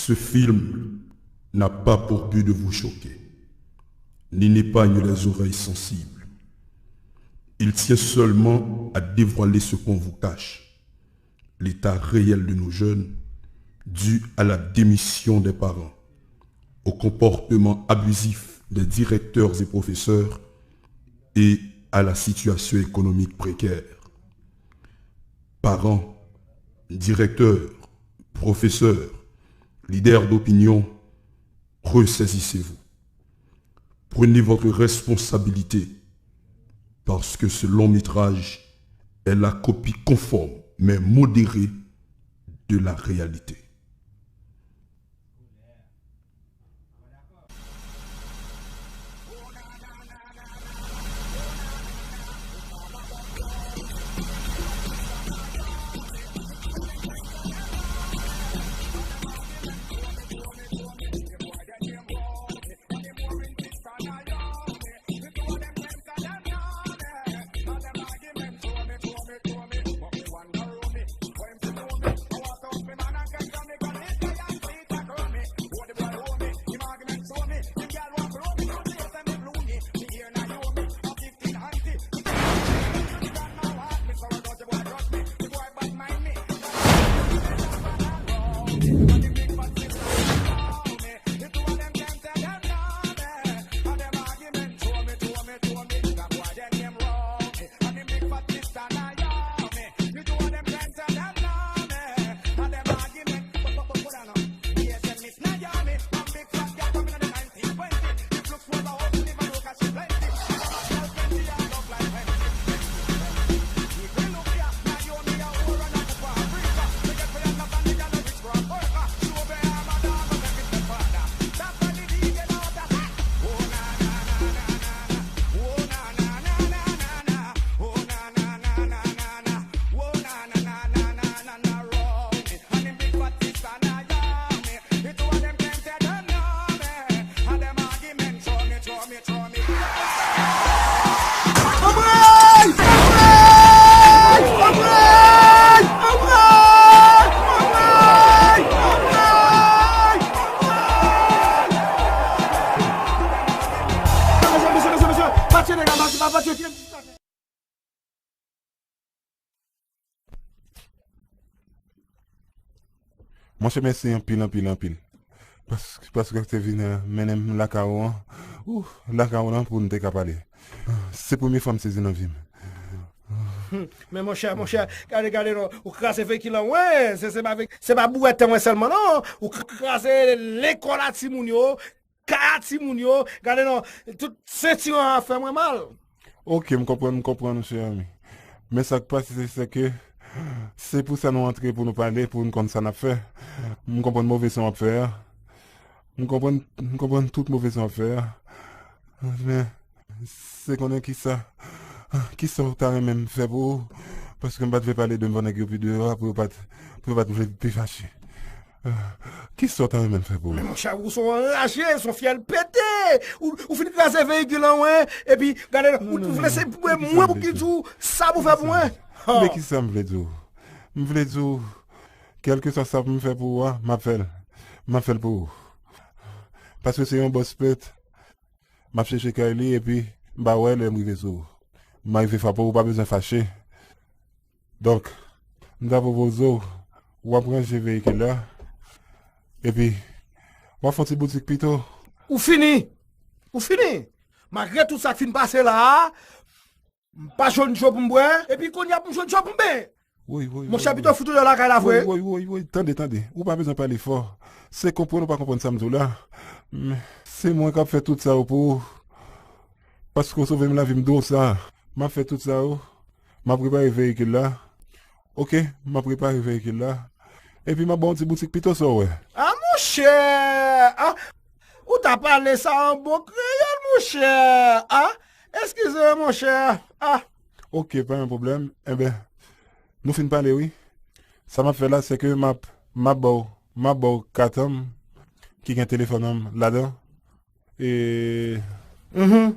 Ce film n'a pas pour but de vous choquer, ni n'épargne les oreilles sensibles. Il tient seulement à dévoiler ce qu'on vous cache, l'état réel de nos jeunes, dû à la démission des parents, au comportement abusif des directeurs et professeurs et à la situation économique précaire. Parents, directeurs, professeurs, leaders d'opinion, ressaisissez-vous. Prenez votre responsabilité parce que ce long métrage est la copie conforme mais modérée de la réalité. Mon cher, merci en pile. Parce que tu viens mener la caron. La caron pour nous te parler. C'est la première fois que je suis dans la vie. Mais mon cher, regardez, non, ou crasez véhicule là, ouais, c'est pas bouette moi seulement, non, ou crasez l'école à Timounio, Kaya Timounio, regardez, non, tout c'est a fait moi mal. Ok, je comprends, cher ami. Mais ça qui passe, c'est que c'est pour ça nous entrer pour nous parler, pour nous connaître ça n'a fait. Je comprends mauvais son à faire. Je comprends toute mauvaise son à faire. Mais c'est qu'on est qui ça t'as même fait pour parce que je ne vais pas parler de mon nègre puis dehors pour pas te plus fâcher. Qui sont t'as même fait pour? Mais mon cher, vous sont enragés, ils sont fiers pété. Ou finissez craser véhicule là, ouais, et puis regardez, vous laissez moi pour qu'il dise ça vous fait pour moi. Mais qui ça me veut dire? Me veut dire quel que soit ça me fait pour moi, m'appelle pour. Parce que c'est un boss pète. M'a cherché Kylie et puis bah ouais, le m'rivé sur. M'arrivé faire pour pas besoin fâcher. Donc, nous avons proposé ou après j'ai véhicule là. Et puis on va faire une boutique plutôt. Ou fini. Malgré tout ça qui finit passer là, pas jaune job pour moi et puis qu'on y a pour jaune job pour moi. Oui. Mon chapitre foutu de la caille la vraie. Oui. Attendez. Ou pas besoin de parler fort. C'est comprendre ou pas comprendre ça là. Mais c'est moi qui a fait tout ça pour. Parce que sauver la vie m'dou ça. M'a fait tout ça. M'a préparé le véhicule là. Ok, m'a préparé le véhicule là. Et puis m'a bon petit boutique plutôt ça ouais. Ah mon cher. Ah, ou t'as parlé ça en bon créole mon cher. Ah, excusez mon cher. Ah. Ok, pas un problème. Eh ben, nous finissons parler oui. Ça m'a fait là c'est que m'a bon 4 hommes qui a un téléphone là-dedans. Et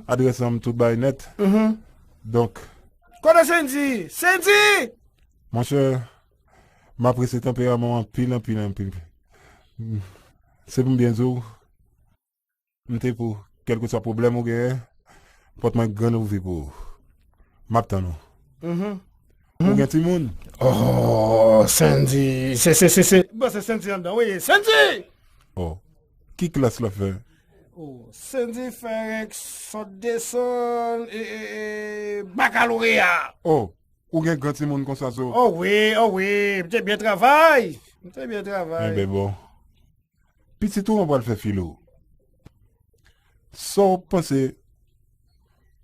adresse tout by net. Donc, Connais Cindy! mon cher, m'a pris ce tempérament en pile. C'est pour bien sûr. M'te pour quel que soit problème ou gain, porte-moi grand ouvert pour. M'attends nous. Ou gen ti moun? Oh, Sandy, c'est... Bon, c'est Sandy là-dedans, oui, Sandy! Oh. Qui classe la fait? Oh, Sandy fait son descend et baccalauréat. Oh. Ou gen grand ti moun comme ça so? Oh oui, t'es bien travail. T'es bien Eh travail. ben bon. Petit tout on va le faire philo. Sans penser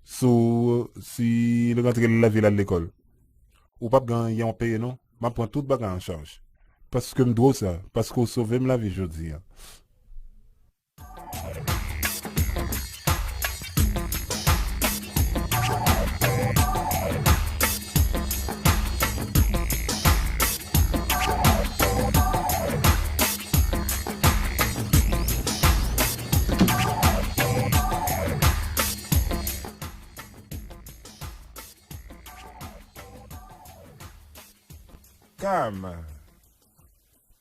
sur si le rentre la ville à l'école. Ou pas gagner en paye non? M'a prend tout bagage en charge. Parce que me dois ça, parce qu'on sauve la vie aujourd'hui.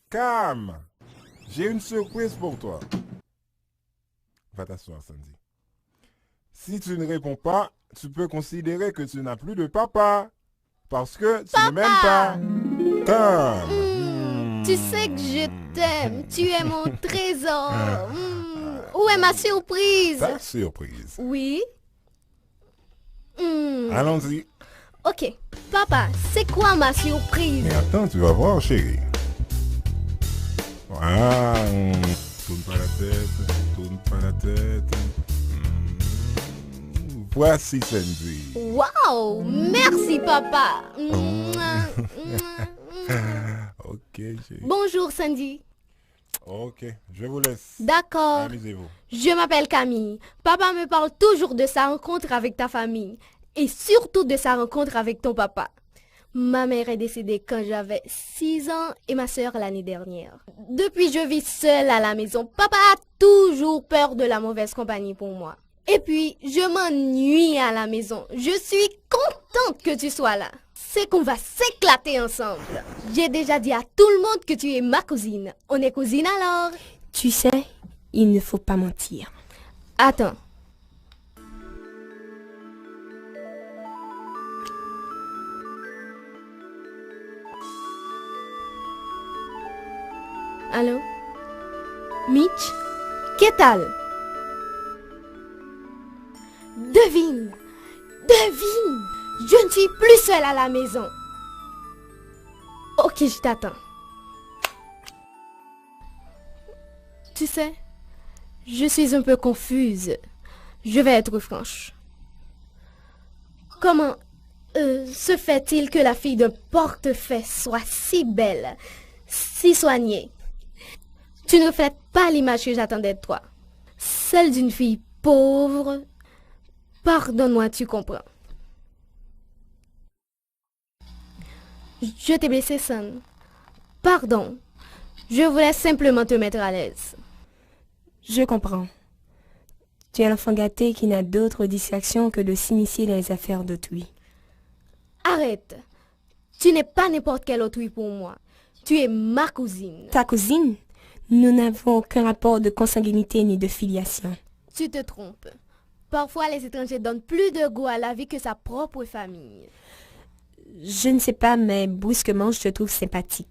Calme. J'ai une surprise pour toi. Va t'asseoir, Sandy. Si tu ne réponds pas, tu peux considérer que tu n'as plus de papa. Parce que tu ne m'aimes pas. Calme. Tu sais que je t'aime. Tu es mon trésor. Où est ma surprise? Ta surprise. Oui. Allons-y. Ok. Papa, c'est quoi ma surprise? Mais attends, tu vas voir, chérie. Tourne pas la tête, tourne pas la tête. Voici Sandy. Wow! Merci, papa. Ok, chérie. Bonjour, Sandy. Ok, je vous laisse. D'accord. Amusez-vous. Je m'appelle Camille. Papa me parle toujours de sa rencontre avec ta famille. Et surtout de sa rencontre avec ton papa. Ma mère est décédée quand j'avais 6 ans et ma sœur l'année dernière. Depuis, je vis seule à la maison. Papa a toujours peur de la mauvaise compagnie pour moi. Et puis, je m'ennuie à la maison. Je suis contente que tu sois là. C'est qu'on va s'éclater ensemble. J'ai déjà dit à tout le monde que tu es ma cousine. On est cousines alors? Tu sais, il ne faut pas mentir. Attends. Allô? Mitch? Qu'est-ce tal? Devine! Je ne suis plus seule à la maison. Ok, je t'attends. Tu sais, je suis un peu confuse. Je vais être franche. Comment se fait-il que la fille d'un portefaix soit si belle, si soignée? Tu ne reflètes pas l'image que j'attendais de toi. Celle d'une fille pauvre. Pardonne-moi, tu comprends. Je t'ai blessé, Son. Pardon. Je voulais simplement te mettre à l'aise. Je comprends. Tu es l'enfant gâté qui n'a d'autre distraction que de s'initier dans les affaires d'autrui. Arrête. Tu n'es pas n'importe quel autrui pour moi. Tu es ma cousine. Ta cousine? Nous n'avons aucun rapport de consanguinité ni de filiation. Tu te trompes. Parfois, les étrangers donnent plus de goût à la vie que sa propre famille. Je ne sais pas, mais brusquement, je te trouve sympathique.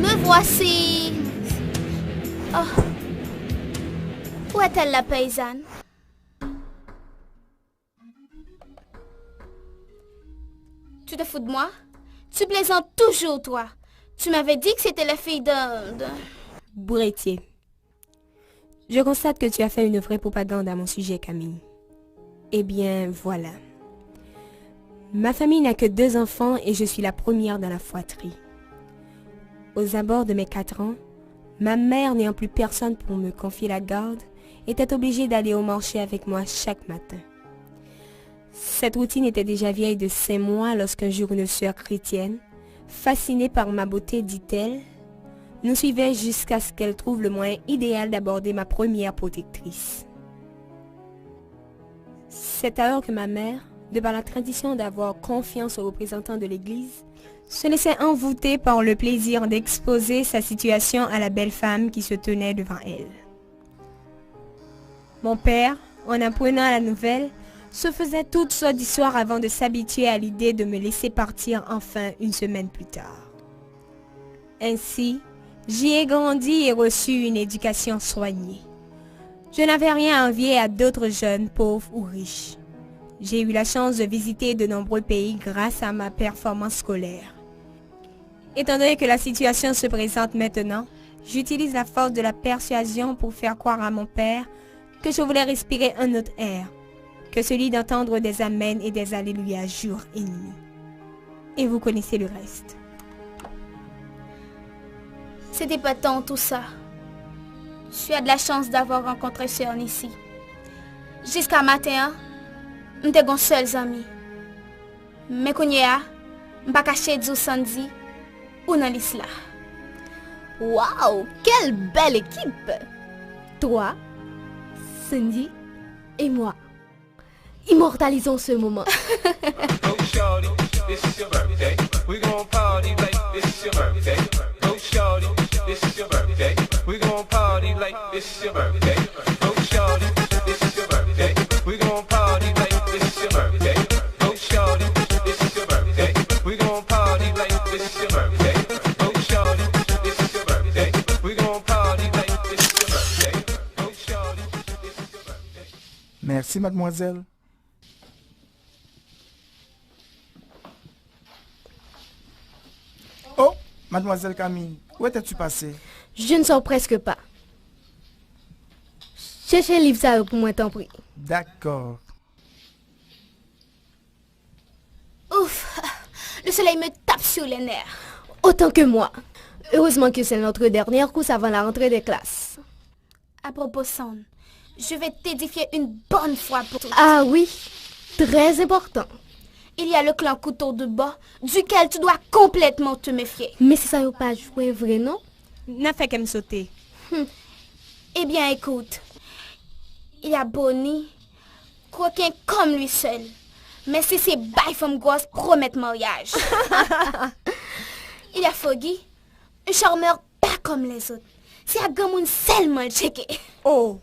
Me voici. Oh. Où est-elle, la paysanne? Tu te fous de moi? Tu plaisantes toujours, toi. Tu m'avais dit que c'était la fille de... Bourretier. Je constate que tu as fait une vraie propagande à mon sujet, Camille. Eh bien, voilà. Ma famille n'a que 2 enfants et je suis la première dans la fratrie. Aux abords de mes 4 ans, ma mère, n'ayant plus personne pour me confier la garde, était obligée d'aller au marché avec moi chaque matin. Cette routine était déjà vieille de 5 mois lorsqu'un jour une sœur chrétienne, fascinée par ma beauté, dit-elle, nous suivait jusqu'à ce qu'elle trouve le moyen idéal d'aborder ma première protectrice. C'est alors que ma mère, de par la tradition d'avoir confiance aux représentants de l'Église, se laissait envoûter par le plaisir d'exposer sa situation à la belle femme qui se tenait devant elle. Mon père, en apprenant la nouvelle, se faisait toutes sortes d'histoires avant de s'habituer à l'idée de me laisser partir enfin une semaine plus tard. Ainsi, j'y ai grandi et reçu une éducation soignée. Je n'avais rien à envier à d'autres jeunes, pauvres ou riches. J'ai eu la chance de visiter de nombreux pays grâce à ma performance scolaire. Étant donné que la situation se présente maintenant, j'utilise la force de la persuasion pour faire croire à mon père que je voulais respirer un autre air, que celui d'entendre des amens et des alléluia jour et nuit. Et vous connaissez le reste. C'était pas tant tout ça. Tu as de la chance d'avoir rencontré Sœur Nissi. Jusqu'à matin, m'étais gon seul ami. Mais kounya, m'pas caché du Sandy ou dans l'isla. Waouh, quelle belle équipe! Toi, Cindy et moi. Immortalisons ce moment. Go shorty, this is your birthday. We gon' party like this is your birthday. Go shorty, this is your birthday. We gon' party like this is your birthday. Go shorty, this is your birthday. We gon' party like this is your birthday. Go shorty, this is your birthday. We gon' party like this is your birthday. Go shorty, this is your birthday. We gon' party like this is your birthday. Go shorty, this is your birthday. Merci, mademoiselle. Oh, mademoiselle Camille, où étais-tu passée? Je ne sors presque pas. Cherchez un livre ça pour moi, t'en prie. D'accord. Ouf, le soleil me tape sur les nerfs. Autant que moi. Heureusement que c'est notre dernière course avant la rentrée des classes. À propos, Son, je vais t'édifier une bonne fois pour toutes. Ah oui, très important. Il y a le clan couteau de bois, duquel tu dois complètement te méfier. Mais si ça n'a pas joué vrai, non? N'a fait qu'à me sauter. Eh bien, écoute. Il y a Bonnie, coquin comme lui seul. Mais si ces bails femmes grosses promettent mariage. Il y a Foggy, un charmeur pas comme les autres. C'est un gamin seulement checké. Oh,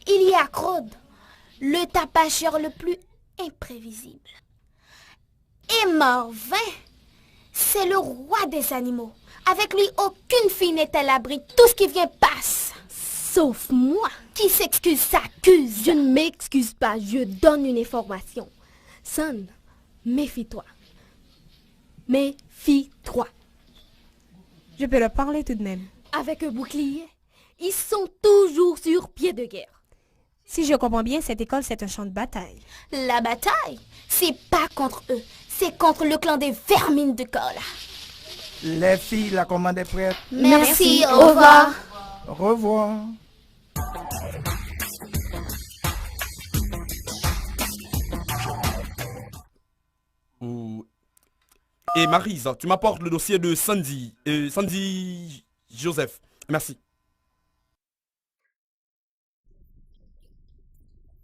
Il y a Claude, le tapageur le plus imprévisible. Et Marvin, c'est le roi des animaux. Avec lui, aucune fille n'est à l'abri. Tout ce qui vient passe. Sauf moi. Qui s'excuse s'accuse. Je ne m'excuse pas, je donne une information. Son, méfie-toi. Méfie-toi. je peux leur parler tout de même. Avec un bouclier, ils sont toujours sur pied de guerre. Si je comprends bien, cette école, c'est un champ de bataille. La bataille, c'est pas contre eux. C'est contre le clan des vermines de Cola. Les filles, la commande est prête. Merci, au revoir. Au revoir. Et Maryse, tu m'apportes le dossier de Sandy. Sandy Joseph. Merci.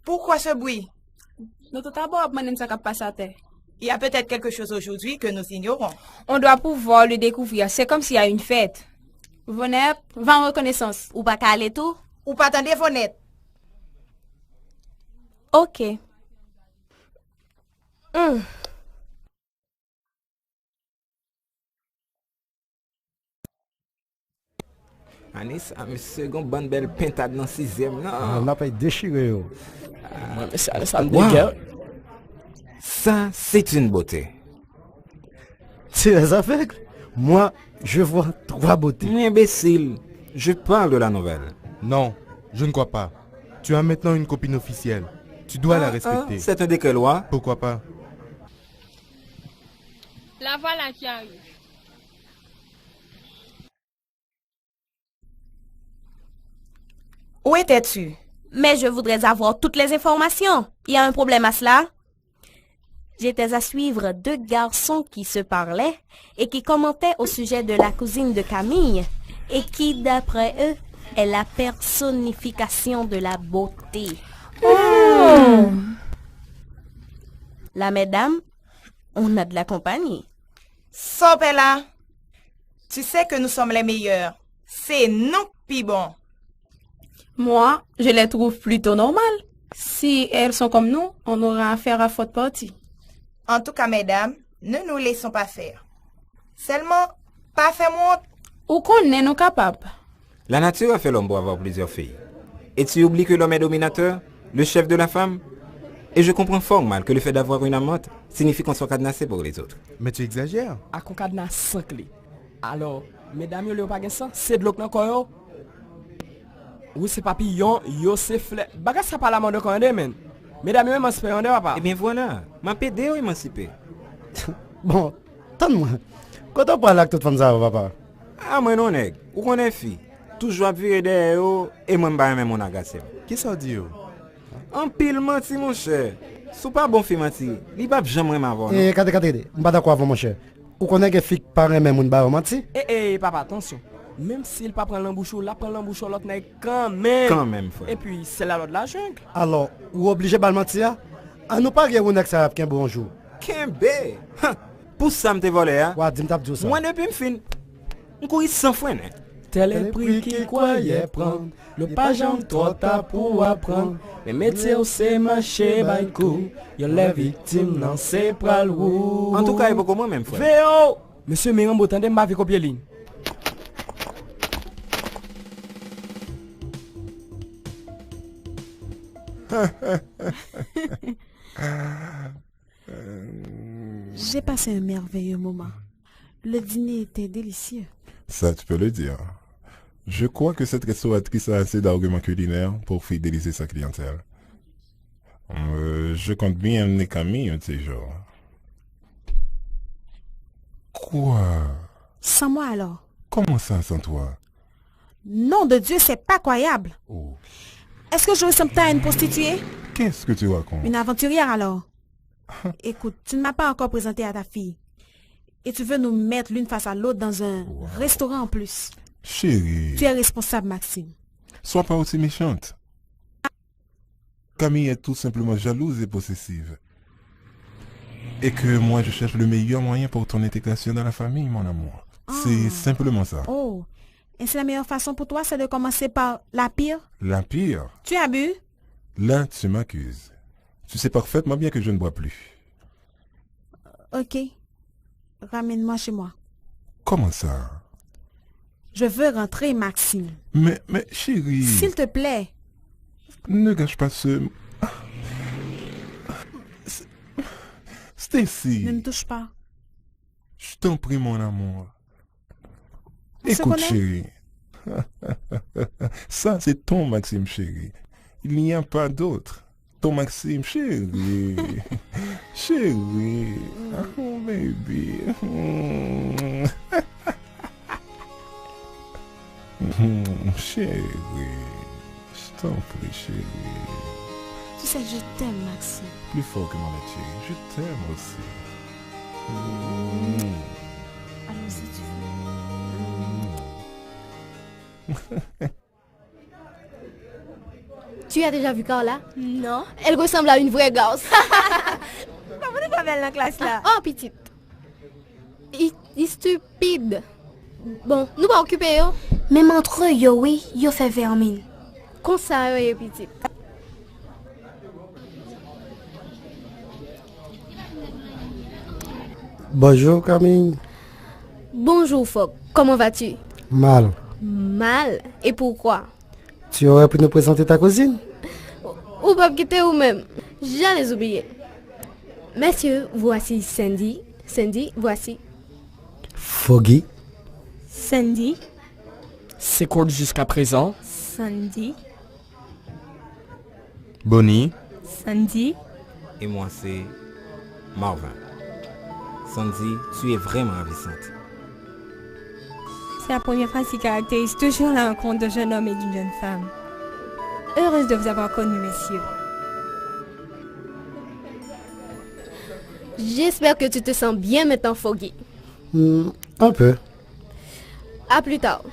Pourquoi ce bruit? Notre d'abord mener ça passe à terre. Il y a peut-être quelque chose aujourd'hui que nous ignorons. On doit pouvoir le découvrir. C'est comme s'il y a une fête. Venez, va en reconnaissance. Ou pas caler tout? Ou pas attendre fenêtre. Ok. Anis, monsieur, une bonne belle pintade dans 6e. On n'a pas déchiré. Ça me dégueule. Ça, c'est une beauté. C'est les aveugles. Moi, je vois 3 beautés. Imbécile, je parle de la nouvelle. Non, je ne crois pas. Tu as maintenant une copine officielle. Tu dois la respecter. C'est un décret loi. Pourquoi pas? La voilà qui arrive. Où étais-tu? Mais je voudrais avoir toutes les informations. Il y a un problème à cela? J'étais à suivre 2 garçons qui se parlaient et qui commentaient au sujet de la cousine de Camille. et qui, d'après eux, est la personnification de la beauté. La mesdames, on a de la compagnie. Sopela, tu sais que nous sommes les meilleurs. C'est nous qui bon. Moi, je les trouve plutôt normales. Si elles sont comme nous, on aura affaire à faute partie. En tout cas, mesdames, ne nous laissons pas faire. Seulement, pas faire monte. Ou qu'on est nous capables. La nature a fait l'homme pour avoir plusieurs filles. Et tu oublies que l'homme est dominateur, le chef de la femme? Et je comprends fort mal que le fait d'avoir une amante signifie qu'on soit cadenassé pour les autres. Mais tu exagères. À qu'on cadenas sans clé. Alors, mesdames, yo, pas ça, c'est de l'eau encore yo. Oui, c'est papillon, yo, c'est fleur. Baga ça pas la mode qu'on est, men. Mesdames, yo, émancipé, on est papa. Eh bien voilà, ma pédé ou émancipé. Bon, donne-moi. Quand on parle avec toute femme ça, papa? Ah, moi non, nèg. Ou qu'on est fille. Toujours à virer derrière yo, et moi m'ba même mon agacé. Qui ça dit yo? En pile menti, mon cher. Sou pas bon fi menti. Li pas jamais m'avoir. Eh, kade, m'ba d'accord avec mon cher. Ou connaît que fille parent même moun ba menti? Eh, papa, attention. Même s'il pas prend l'embouchou, la prend l'embouchou l'autre nèg quand même. Quand même, frère. Et puis, c'est la loi de la jungle. Alors, ou obligé bal mentir? À nous pas ou nek ça qu'un bonjour. Kembe. Pour ça m'te volé, hein? Ouais, dis-moi t'as ça. Moi depuis m'fin. M'courir sans frein, hein? Tel est prix qu'il croyait prendre. Le page en toi t'as pour apprendre. Mais métier c'est marché by coup. Y'a les victimes dans ses pral ou. En tout cas, il faut comment même, frère. Véo! Monsieur Mirambo, tendez ma vie copier ligne. J'ai passé un merveilleux moment. Le dîner était délicieux. Ça, tu peux le dire. Je crois que cette restauratrice a assez d'arguments culinaires pour fidéliser sa clientèle. Je compte bien amener Camille un de ces jours. Quoi? Sans moi alors? Comment ça, sans toi? Nom de Dieu, c'est pas croyable. Oh. Est-ce que je ressemble à une prostituée? Qu'est-ce que tu racontes? Une aventurière alors? Écoute, tu ne m'as pas encore présenté à ta fille. Et tu veux nous mettre l'une face à l'autre dans un restaurant en plus. Chérie. Tu es responsable, Maxime. Sois pas aussi méchante. Camille est tout simplement jalouse et possessive. Et que moi, je cherche le meilleur moyen pour ton intégration dans la famille, mon amour. C'est simplement ça. Oh. Et c'est la meilleure façon pour toi, c'est de commencer par la pire? La pire? Tu as bu? Là, tu m'accuses. Tu sais parfaitement bien que je ne bois plus. Ok. Ramène-moi chez moi. Comment ça? Je veux rentrer, Maxime. Mais chérie... S'il te plaît. Ne gâche pas ce... Stacy. Ne me touche pas. Je t'en prie, mon amour. On se Écoute, connaît? chérie. Ça, c'est ton Maxime, chérie. Il n'y a pas d'autre. Ton Maxime, chérie. Chérie. Oh, baby. Chérie. Je t'en prie, chérie. Tu sais que je t'aime, Maxime. Plus fort que mon lait, chérie. Je t'aime aussi. Alors, si tu Tu as déjà vu Carla? Non. Elle ressemble à une vraie gosse. Comment tu pas belle dans la classe là? Oh, petite. Il stupide. Bon, nous pas occuper yo. Même entre eux, yo oui, yo fait vermine. Comme ça, yo, petite. Bonjour Camille. Bonjour Fogg. Comment vas-tu? Mal. Mal? Et pourquoi? Tu aurais pu nous présenter ta cousine? Ou pas quitter ou même. J'allais oublier. Messieurs, voici Sandy. Sandy, voici. Foggy. Sandy. C'est court jusqu'à présent. Sandy. Bonnie. Sandy. Et moi, c'est Marvin. Sandy, tu es vraiment ravissante. C'est la première phrase qui caractérise toujours la rencontre d'un jeune homme et d'une jeune femme. Heureuse de vous avoir connu, messieurs. J'espère que tu te sens bien maintenant, Foggy. Un peu. À plus tard.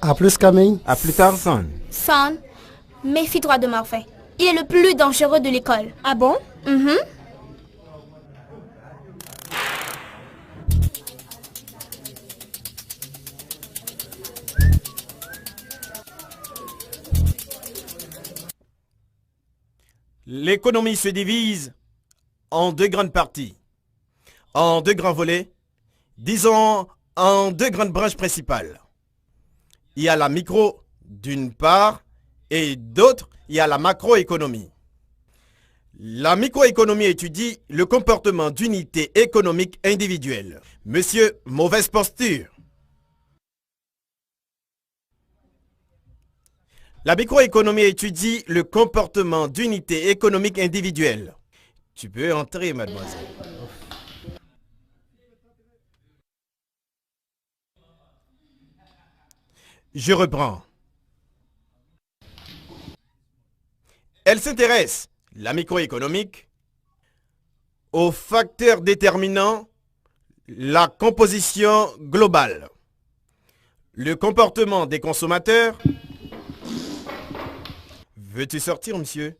À plus, Camille. À plus tard, Son. Son, méfie-toi de Morphin. Il est le plus dangereux de l'école. Ah bon? Mhm. L'économie se divise en deux grandes parties, en deux grands volets, disons en deux grandes branches principales. Il y a la micro d'une part et d'autre, il y a la macroéconomie. La microéconomie étudie le comportement d'unités économiques individuelles. Monsieur, mauvaise posture. La microéconomie étudie le comportement d'unités économiques individuelles. Tu peux entrer, mademoiselle. Je reprends. Elle s'intéresse, la microéconomique, aux facteurs déterminant la composition globale, le comportement des consommateurs. Veux-tu sortir, monsieur?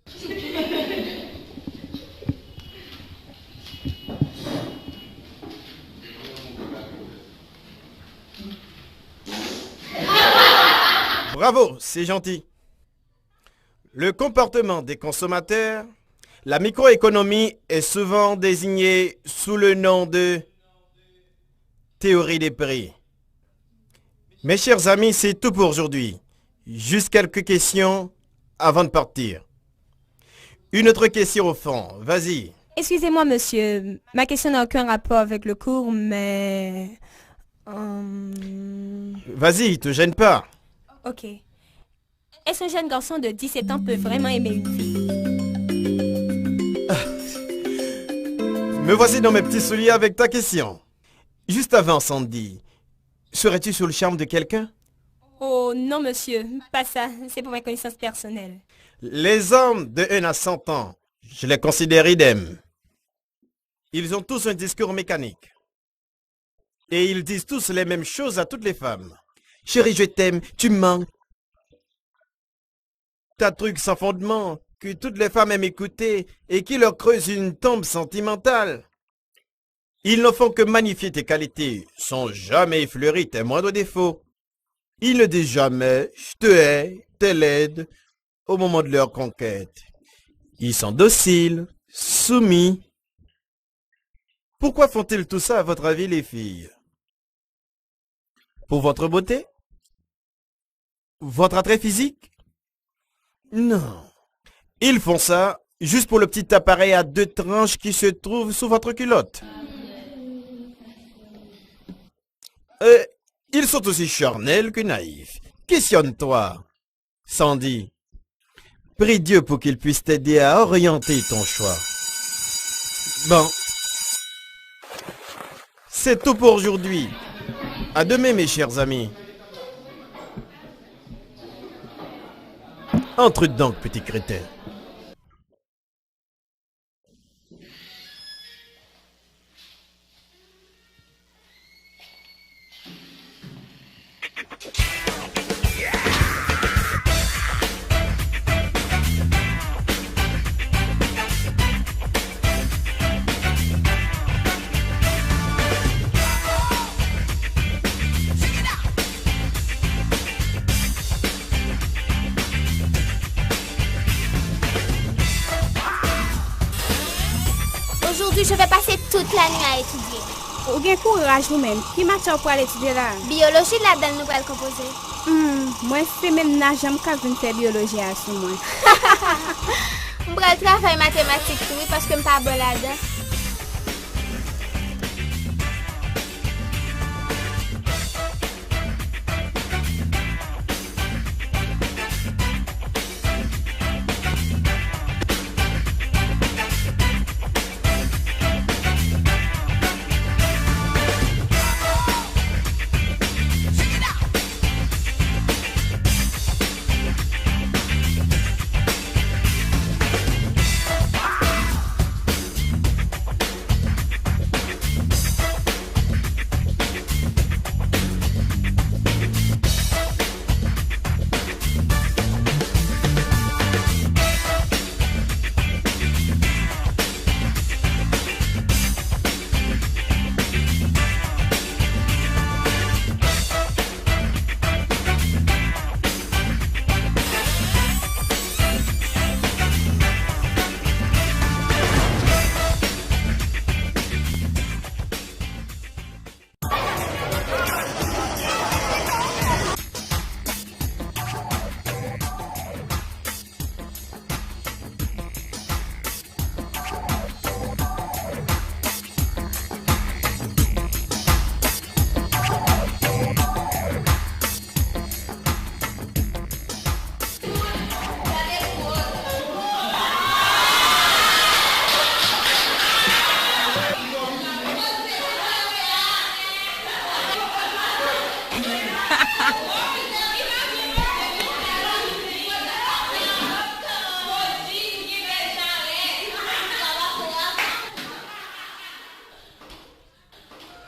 Bravo, c'est gentil. Le comportement des consommateurs, la microéconomie est souvent désignée sous le nom de théorie des prix. Mes chers amis, c'est tout pour aujourd'hui. Juste quelques questions avant de partir. Une autre question au fond, vas-y. Excusez-moi, monsieur. Ma question n'a aucun rapport avec le cours, mais... Vas-y, te gêne pas. Ok. Est-ce qu'un jeune garçon de 17 ans peut vraiment aimer une fille? Me voici dans mes petits souliers avec ta question. Juste avant, Sandy, serais-tu sous le charme de quelqu'un? Oh non, monsieur. Pas ça. C'est pour ma connaissance personnelle. Les hommes de 1 à 100 ans, je les considère idem. Ils ont tous un discours mécanique. Et ils disent tous les mêmes choses à toutes les femmes. Chérie, je t'aime, tu me manques. T'as truc sans fondement, que toutes les femmes aiment écouter et qui leur creuse une tombe sentimentale. Ils ne font que magnifier tes qualités, sans jamais effleurer tes moindres défauts. Ils ne disent jamais « je te hais, t'es laide » au moment de leur conquête. Ils sont dociles, soumis. Pourquoi font-ils tout ça à votre avis, les filles? Pour votre beauté? Votre attrait physique? Non. Ils font ça juste pour le petit appareil à 2 tranches qui se trouve sous votre culotte. Ils sont aussi charnels que naïfs. Questionne-toi, Sandy. Prie Dieu pour qu'il puisse t'aider à orienter ton choix. Bon. C'est tout pour aujourd'hui. À demain, mes chers amis. Entre donc, petit crétin. Aujourd'hui, je vais passer toute la nuit à étudier. Ou bien courage vous-même. Qui matière pour aller étudier là? Biologie de la donne nous va composer. Moi, c'est même n'a jamais qu'à venir faire biologie à ce moment. Je vais travailler mathématiques, oui, parce que je ne suis pas bonne là-dedans.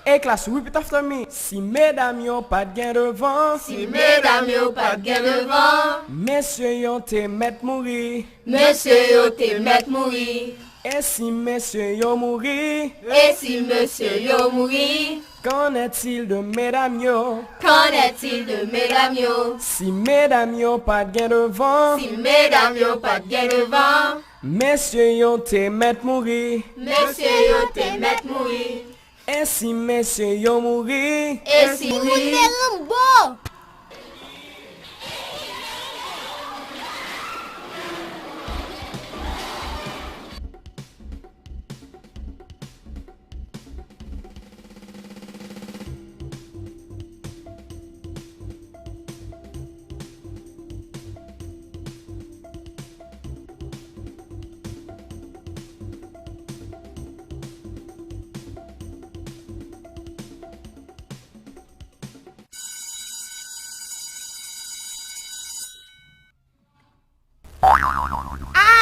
Hey class, repeat after me. Si mesdames yo pas de gain devant, Si mesdames yo pas de gain devant, messieurs yo te met mourir. monsieur yo te met mourir. Et si messieurs yo mourir, Et si monsieur yo mourir, qu'en est-il de mesdames yo? qu'en est-il de mesdames yo? Si mesdames yo pas de gain devant, Si mesdames yo pas de gain devant, messieurs yo te met mourir. monsieur yo te met mourir. Et si messieurs yo mourir, Et si mourir,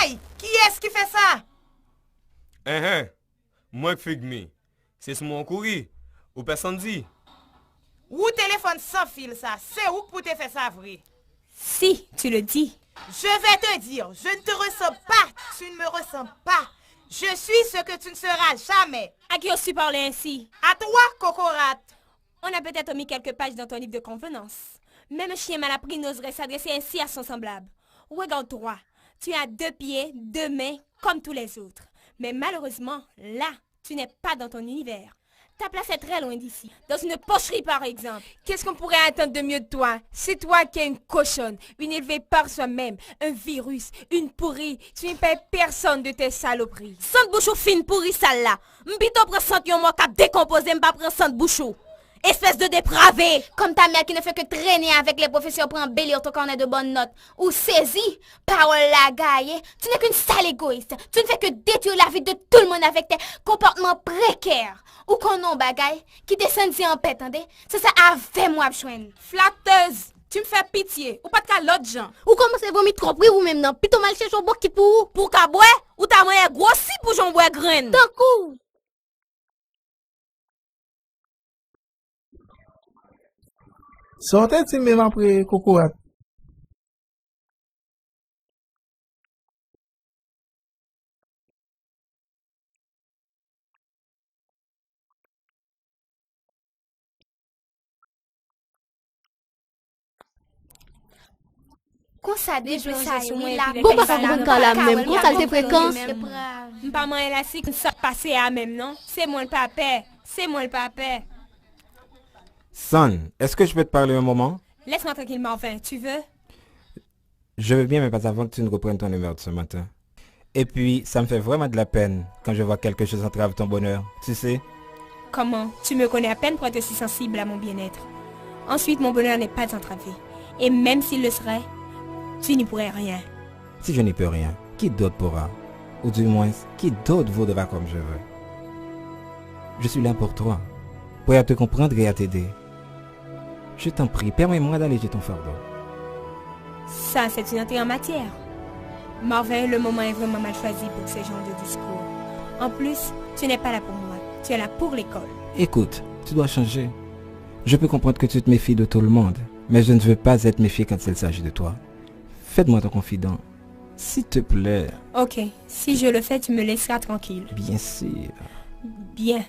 Aïe! Qui est-ce qui fait ça? Moi qui fais c'est sur mon courrier. Ou personne dit. Ou téléphone sans fil ça? C'est où pour te faire ça vrai? Si, tu le dis. Je vais te dire, je ne te ressens pas, tu ne me ressens pas. Je suis ce que tu ne seras jamais. À qui as-tu parlé ainsi? À toi, Cocorate. On a peut-être omis quelques pages dans ton livre de convenance. Même un chien mal appris n'oserait s'adresser ainsi à son semblable. Regarde-toi, tu as 2 pieds, 2 mains, comme tous les autres. Mais malheureusement, là, tu n'es pas dans ton univers. Ta place est très loin d'ici. Dans une pocherie, par exemple. Qu'est-ce qu'on pourrait attendre de mieux de toi? C'est toi qui es une cochonne, une élevée par soi-même, un virus, une pourrie. Tu n'es pas personne de tes saloperies. Sante bouchou fine pourri sale là. M'pito prend sante yon moi cap décomposé, m'pa prend sante bouchou. Espèce de dépravé. Comme ta mère qui ne fait que traîner avec les professeurs pour embellir ton carnet de bonnes notes. Ou saisi, parole la gaille. Tu n'es qu'une sale égoïste. Tu ne fais que détruire la vie de tout le monde avec tes comportements précaires. Ou qu'on non bagaille, qui descendent en paix, attendez. C'est ça avec moi, chouenne. Flatteuse, tu me fais pitié. Ou pas de cas l'autre gens. Ou commencez à vomir trop pris ou même non. Plutôt mal chercher au bord qui pour qu'à boire. Ou ta moyen grossi pour j'en bois graine. D'un coup. Sortez-tu même après Cocorate? Qu'on ça déjà ça là. Bon pas comprendre quand la même. Qu'on ça te fréquence. M'pas moi là si ça passer à même non. C'est moi le papa. C'est moi le papa. Son, est-ce que je peux te parler un moment? Laisse-moi tranquillement, enfin, tu veux? Je veux bien, mais pas avant que tu ne reprennes ton humeur de ce matin. Et puis, ça me fait vraiment de la peine quand je vois quelque chose entrave ton bonheur, tu sais? Comment? Tu me connais à peine pour être si sensible à mon bien-être. Ensuite, mon bonheur n'est pas entravé. Et même s'il le serait, tu n'y pourrais rien. Si je n'y peux rien, qui d'autre pourra? Ou du moins, qui d'autre vaudra comme je veux? Je suis là pour toi, pour te comprendre et à t'aider. Je t'en prie, permets-moi d'alléger ton fardeau. Ça, c'est une entrée en matière. Marvin, le moment est vraiment mal choisi pour ce genre de discours. En plus, tu n'es pas là pour moi, tu es là pour l'école. Écoute, tu dois changer. Je peux comprendre que tu te méfies de tout le monde, mais je ne veux pas être méfié quand il s'agit de toi. Fais-moi ton confident, s'il te plaît. Ok, si je le fais, tu me laisseras tranquille. Bien sûr. Bien,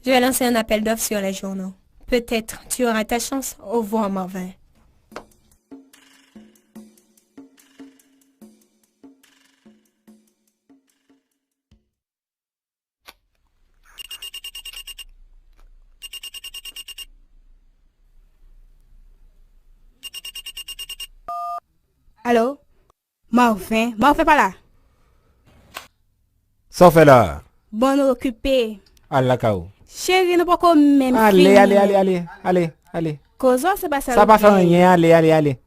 je vais lancer un appel d'offres sur les journaux. Peut-être tu auras ta chance. Au revoir, Marvin. Allô? Marvin pas là. Sauf là. Bon occupé. À la cao. Chérie, nous pas comme même. Allez. Cause c'est pas ça. Ça va faire rien, allez.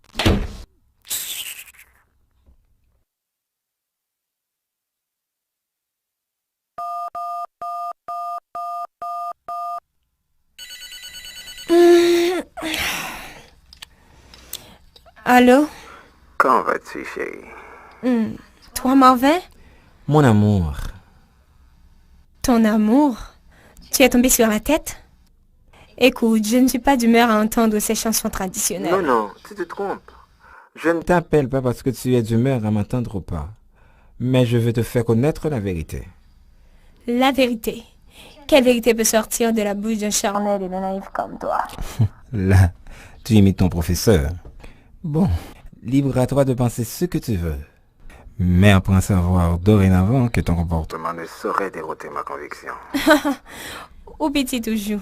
Allô? Comment vas-tu, chérie? Toi, Marvin? Mon amour. Ton amour? Tu es tombé sur la tête? Écoute, je ne suis pas d'humeur à entendre ces chansons traditionnelles. Non, non, tu te trompes. Je ne T'appelle pas parce que tu es d'humeur à m'entendre ou pas. Mais je veux te faire connaître la vérité. La vérité? Quelle vérité peut sortir de la bouche d'un charnel et d'un naïf comme toi? Là, tu imites ton professeur. Bon, libre à toi de penser ce que tu veux. Mais apprends à savoir dorénavant que ton comportement ne saurait dérouter ma conviction. Ou petit toujours.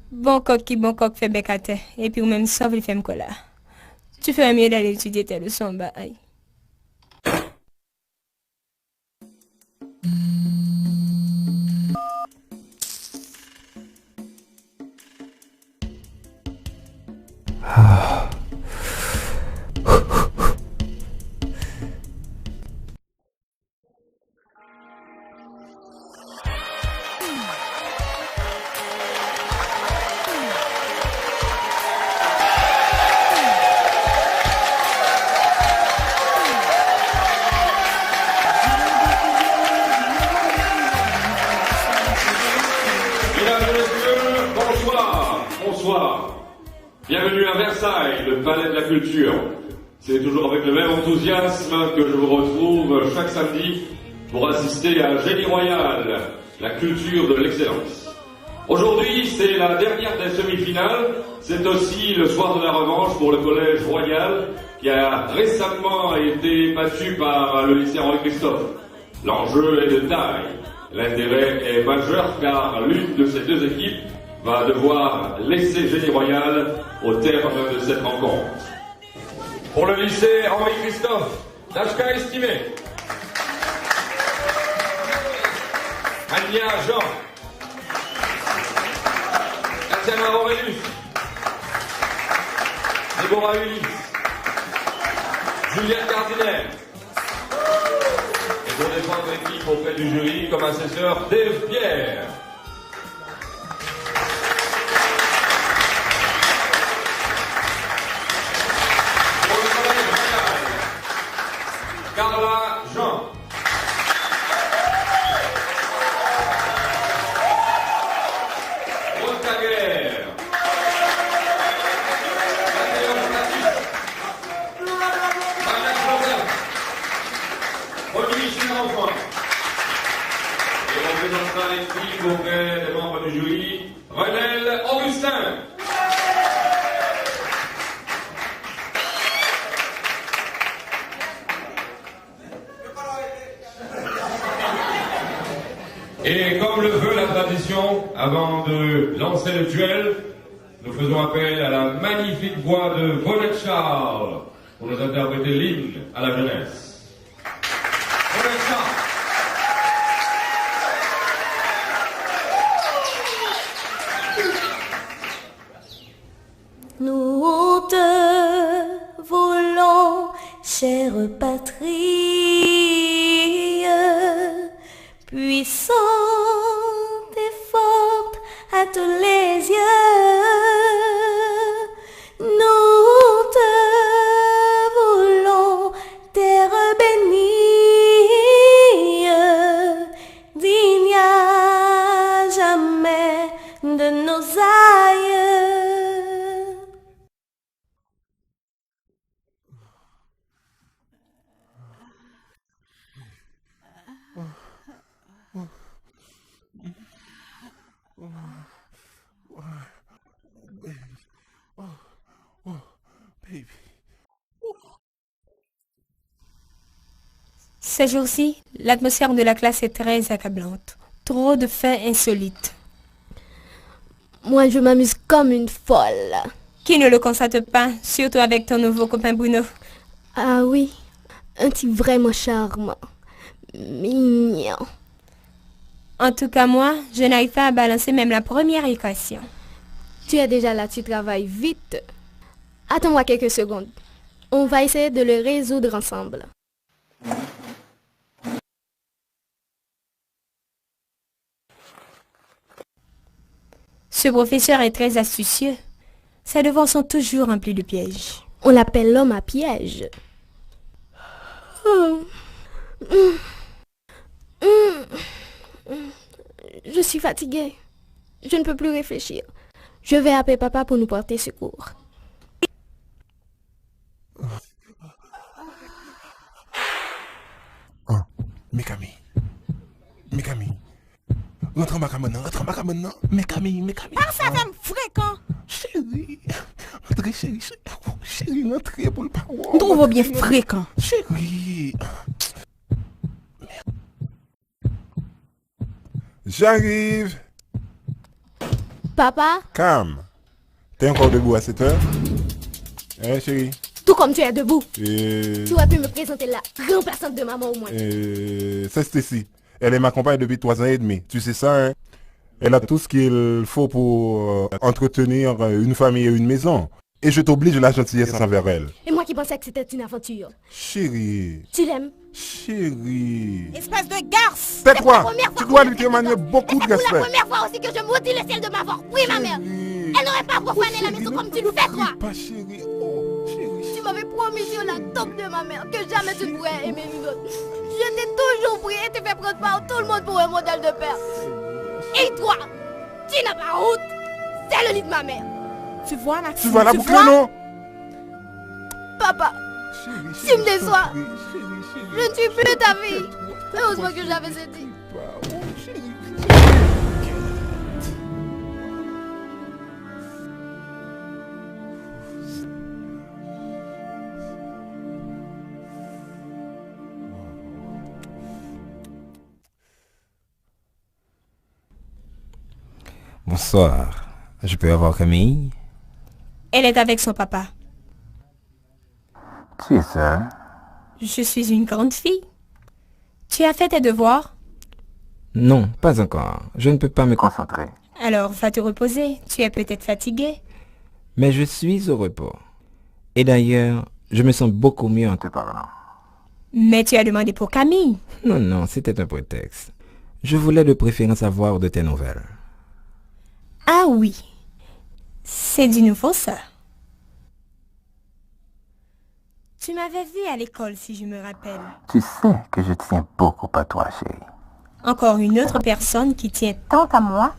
Bon coq qui bon coq fait bec à terre. Et puis ou même sauve les femmes cola. Tu ferais mieux d'aller étudier tes leçons, bye. Bienvenue à Versailles, le palais de la culture. C'est toujours avec le même enthousiasme que je vous retrouve chaque samedi pour assister à Génie Royal, la culture de l'excellence. Aujourd'hui, c'est la dernière des semi-finales. C'est aussi le soir de la revanche pour le Collège Royal qui a récemment été battu par le lycée Henri Christophe. L'enjeu est de taille. L'intérêt est majeur car l'une de ces deux équipes va devoir laisser Génie Royal au terme de cette rencontre. Pour le lycée Henri Christophe, Dashka estimé. Ania Jean. Tatiana Aurelius. Déborah Ulysse. Juliette Gardiner. Et pour défendre l'équipe auprès du jury comme assesseur Dave Pierre. Carla Jean. Rose Taguerre. Olivier Chimenfant. Et représentant l'équipe auprès des membres du jury, Renel Augustin. Et comme le veut la tradition, avant de lancer le duel, nous faisons appel à la magnifique voix de Vonette Charles pour nous interpréter l'hymne à la jeunesse. Vonette Charles. Nous te voulons, chère patrie, puissante et forte à tous les yeux. Nous te voulons, terre bénie, digne à jamais de nos aïeux. Ces jours-ci, l'atmosphère de la classe est très accablante. Trop de faits insolites. Moi, je m'amuse comme une folle. Qui ne le constate pas, surtout avec ton nouveau copain Bruno? Ah oui, un type vraiment charmant. Mignon. En tout cas, moi, je n'arrive pas à balancer même la première équation. Tu es déjà là, tu travailles vite. Attends-moi quelques secondes. On va essayer de le résoudre ensemble. Ce professeur est très astucieux. Ses devoirs sont toujours remplis de pièges. On l'appelle l'homme à piège. Oh. Je suis fatiguée. Je ne peux plus réfléchir. Je vais appeler papa pour nous porter secours. Mais Camille. Rentre en bas maintenant. Mais Camille. Par ça va me fréquent. Chérie. Rentrez pour le parole. On trouve bien fréquent. Chérie. J'arrive. Papa, Cam. T'es encore debout à cette heure? Chérie. tout comme tu es debout, Tu tu aurais pu me présenter la remplaçante de maman au moins. C'est Stacy. Elle est ma compagne depuis 3 ans et demi. Tu sais ça, hein? Elle a tout ce qu'il faut pour entretenir une famille et une maison. Et je t'oblige de la gentillesse envers elle. Et moi qui pensais que c'était une aventure. Chérie. Tu l'aimes? Chérie. Espèce de garce. Tais-toi. Tu dois lui témoigner beaucoup de C'est pour la respect. première fois aussi que je maudis le ciel de m'avoir. Oui, ma mère. Elle n'aurait pas profané la maison comme tu le fais, toi. Pas chérie. Tu m'avais promis sur la tombe de ma mère que jamais tu ne pourrais aimer une autre. Je t'ai toujours prié et t'ai fait prendre par tout le monde pour un modèle de père. Et toi, tu n'as pas honte. C'est le lit de ma mère. Tu vois, Maxime? Tu vas la boucler, non? Papa, tu me déçois. Je ne suis plus ta fille. Heureusement que j'avais dit. Bonsoir. Je peux avoir Camille? Elle est avec son papa. Tu es seule? Je suis une grande fille. Tu as fait tes devoirs? Non, pas encore. Je ne peux pas me concentrer. Alors, va te reposer. Tu es peut-être fatigué. Mais je suis au repos. Et d'ailleurs, je me sens beaucoup mieux en te parlant. Mais tu as demandé pour Camille. Non, c'était un prétexte. Je voulais de préférence avoir de tes nouvelles. Ah oui. C'est du nouveau, ça. Tu m'avais vu à l'école, si je me rappelle. Tu sais que je tiens beaucoup à toi, chérie. Encore une autre personne qui tient tant à moi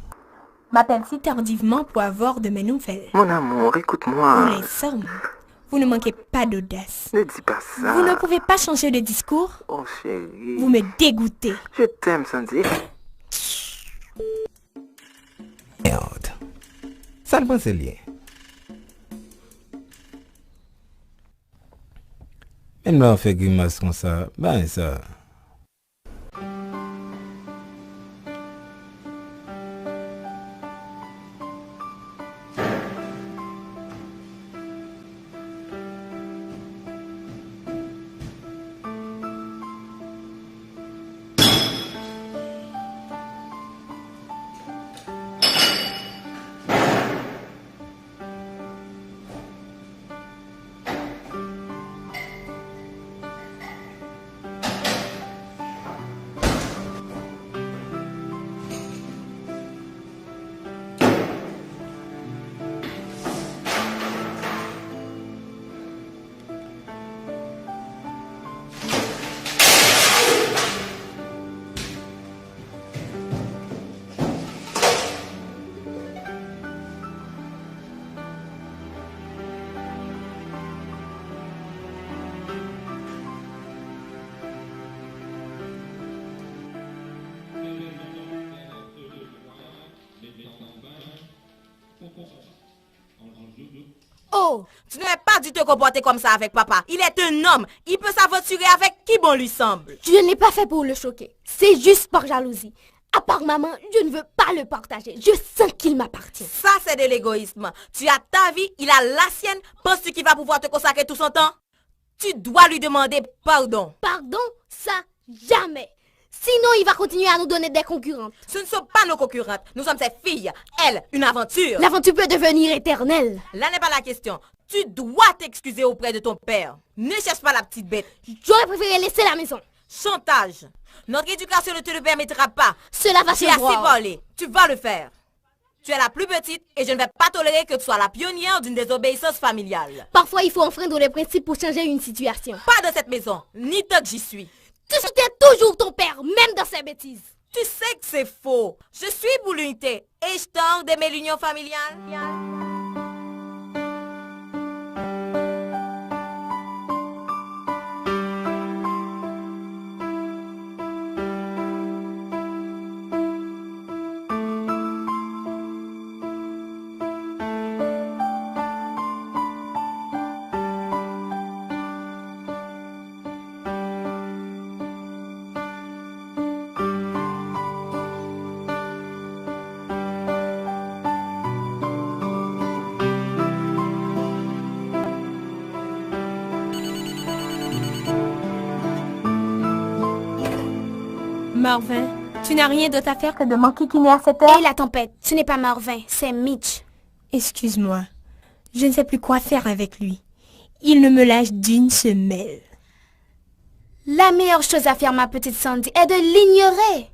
m'appelle si tardivement pour avoir de mes nouvelles. Mon amour, écoute-moi. Vous les hommes, vous ne manquez pas d'audace. Ne dis pas ça. Vous ne pouvez pas changer de discours. Oh, chérie. Vous me dégoûtez. Je t'aime, Sandy. Merde. Ça le c'est lié. Même là on fait grimace comme ça. Ben ça. Oh, tu n'aurais pas dû te comporter comme ça avec papa. Il est un homme. Il peut s'aventurer avec qui bon lui semble. Je ne l'ai pas fait pour le choquer. C'est juste par jalousie. À part maman, je ne veux pas le partager. Je sens qu'il m'appartient. Ça, c'est de l'égoïsme. Tu as ta vie, il a la sienne. Penses-tu qu'il va pouvoir te consacrer tout son temps? Tu dois lui demander pardon. Pardon? Ça, jamais. Sinon, il va continuer à nous donner des concurrentes. Ce ne sont pas nos concurrentes. Nous sommes ses filles. Elle, une aventure. L'aventure peut devenir éternelle. Là n'est pas la question. Tu dois t'excuser auprès de ton père. Ne cherche pas la petite bête. J'aurais préféré laisser la maison. Chantage. Notre éducation ne te le permettra pas. Cela va se voir. Tu as assez voir. parlé. Tu vas le faire. Tu es la plus petite et je ne vais pas tolérer que tu sois la pionnière d'une désobéissance familiale. Parfois, il faut enfreindre les principes pour changer une situation. Pas dans cette maison, ni tant que j'y suis. Tu soutiens toujours ton père, même dans ses bêtises. Tu sais que c'est faux. Je suis pour l'unité et je tente d'aimer l'union familiale. Marvin, tu n'as rien d'autre à faire que de m'enquiquiner à cette heure. Et la tempête, ce n'est pas Marvin, c'est Mitch. Excuse-moi, je ne sais plus quoi faire avec lui. Il ne me lâche d'une semelle. La meilleure chose à faire, ma petite Sandy, est de l'ignorer.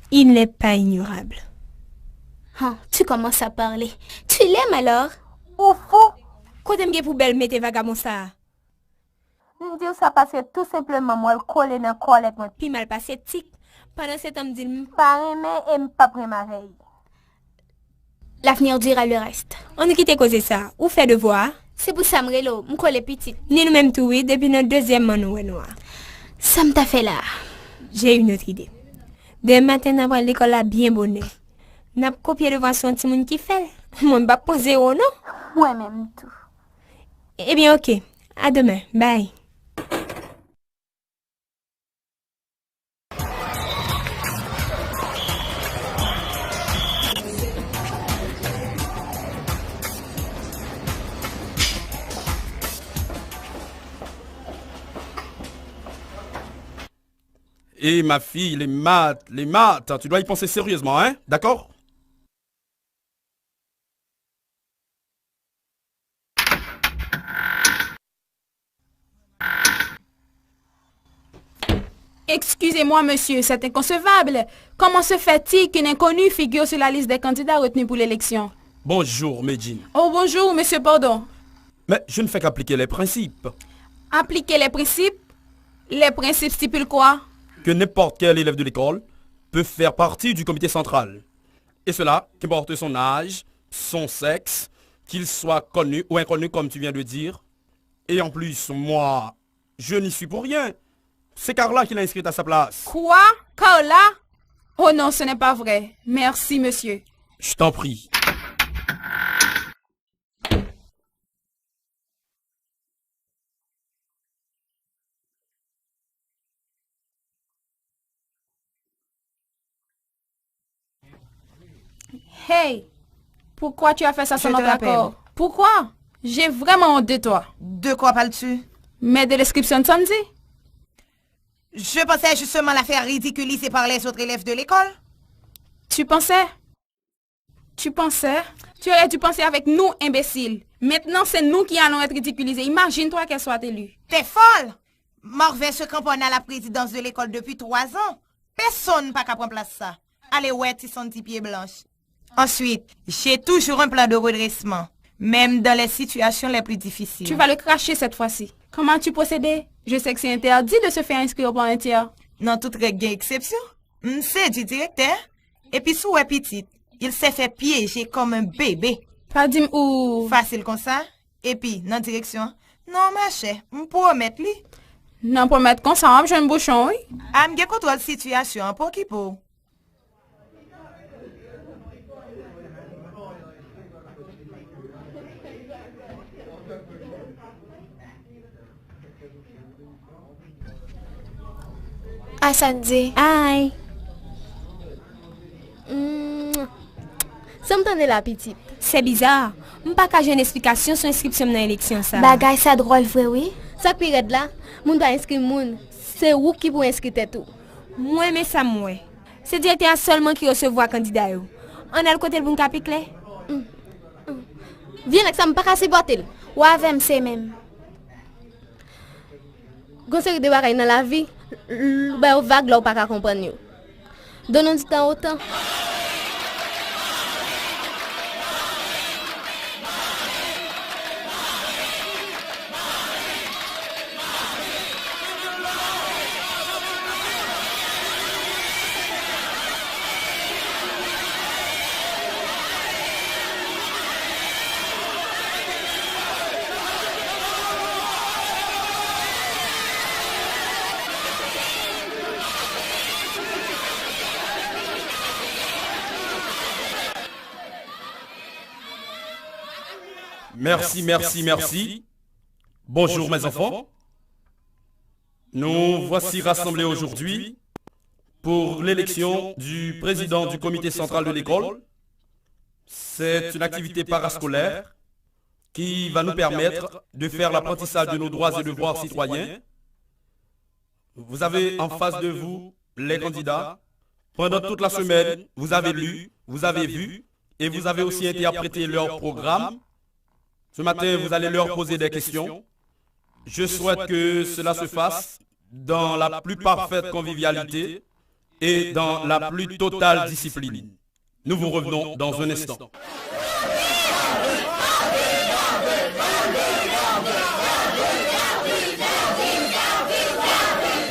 Il n'est pas ignorable. Oh, tu commences à parler. Tu l'aimes alors? Au fond, quand tu pour belle mettre vagabond ça. Je dis ça parce que tout simplement moi le coller dans colette moi puis mal passé tic. Pendant cet homme dit pas aimer et pas prémarer. L'avenir dira le reste. On nous quitte causer ça. Ou fait devoir? C'est pour ça m'relo, me coller petite. Ni nous même tout oui depuis notre deuxième an nous noir. Ça me t'a fait là. J'ai une autre idée. Demain matin après l'école là bien bonnet. N'a copié devant son petit monde qui fait. Moi pas poser au non. Moi même tout. Eh bien OK. À demain. Bye. Et ma fille, les maths, tu dois y penser sérieusement, hein? D'accord? Excusez-moi, monsieur, c'est inconcevable. Comment se fait-il qu'un inconnu figure sur la liste des candidats retenus pour l'élection? Bonjour, Medjin. Oh, bonjour, monsieur, pardon. Mais je ne fais qu'appliquer les principes. Appliquer les principes? Les principes stipulent quoi? Que n'importe quel élève de l'école peut faire partie du comité central. Et cela, qu'importe son âge, son sexe, qu'il soit connu ou inconnu comme tu viens de dire. Et en plus, moi, je n'y suis pour rien. C'est Carla qui l'a inscrite à sa place. Quoi? Carla? Oh non, ce n'est pas vrai. Merci, monsieur. Je t'en prie. Hey, pourquoi tu as fait ça sans notre accord? Pourquoi? J'ai vraiment honte de toi. De quoi parles-tu? Mais de l'inscription de samedi. Je pensais justement la faire ridiculiser par les autres élèves de l'école. Tu pensais? Tu aurais dû penser avec nous, imbéciles. Maintenant, c'est nous qui allons être ridiculisés. Imagine-toi qu'elle soit élue. T'es folle! Marvin se cramponne à la présidence de l'école depuis 3 ans. Personne n'a qu'à prendre place ça. Allez, ouais, tu sens tes pieds blanches. Ensuite, j'ai toujours un plan de redressement, même dans les situations les plus difficiles. Tu vas le cracher cette fois-ci. Comment tu procédais? Je sais que c'est interdit de se faire inscrire au plan entier. Non, toute règle exception. C'est du directeur. Et puis, sous est petite, il s'est fait piéger comme un bébé. Pas dim ou... Facile comme ça. Et puis, dans direction. Non, ma chère, on peut mettre lui. Non, pour mettre comme ça, j'ai un bouchon, oui. Am gen contrôle situation, pour qui pour? Ah, Sandy. Aïe. Ça me tente la petite. C'est bizarre. M'pas qu'à j'ai une explication sur inscription dans l'élection ça. Bagay ça drôle vrai oui. Ça période là, moun pas inscrit moun. C'est vous qui pour inscrire tout. Moi mais ça moi. C'est directeur seulement qui recevoir candidat yo. On a le côté pour capi clair. Viens avec ça me pas casser bottle. Ou avec c'est même. Conseil de bagaille dans la vie, ben vague là ou pas comprendre. Donne-nous du temps au temps. Merci, merci, merci. Bonjour mes enfants. Nous voici rassemblés aujourd'hui pour l'élection du président du comité central de l'école. C'est une activité parascolaire qui va nous permettre de faire l'apprentissage de nos droits et devoirs citoyens. Vous avez en face de vous les candidats. Pendant toute la semaine, vous avez lu, vous avez vu et vous avez aussi interprété leur programme. Ce matin, vous allez leur poser des questions. Je souhaite que cela se fasse dans la plus parfaite convivialité et dans la plus totale discipline. Nous vous revenons dans un instant.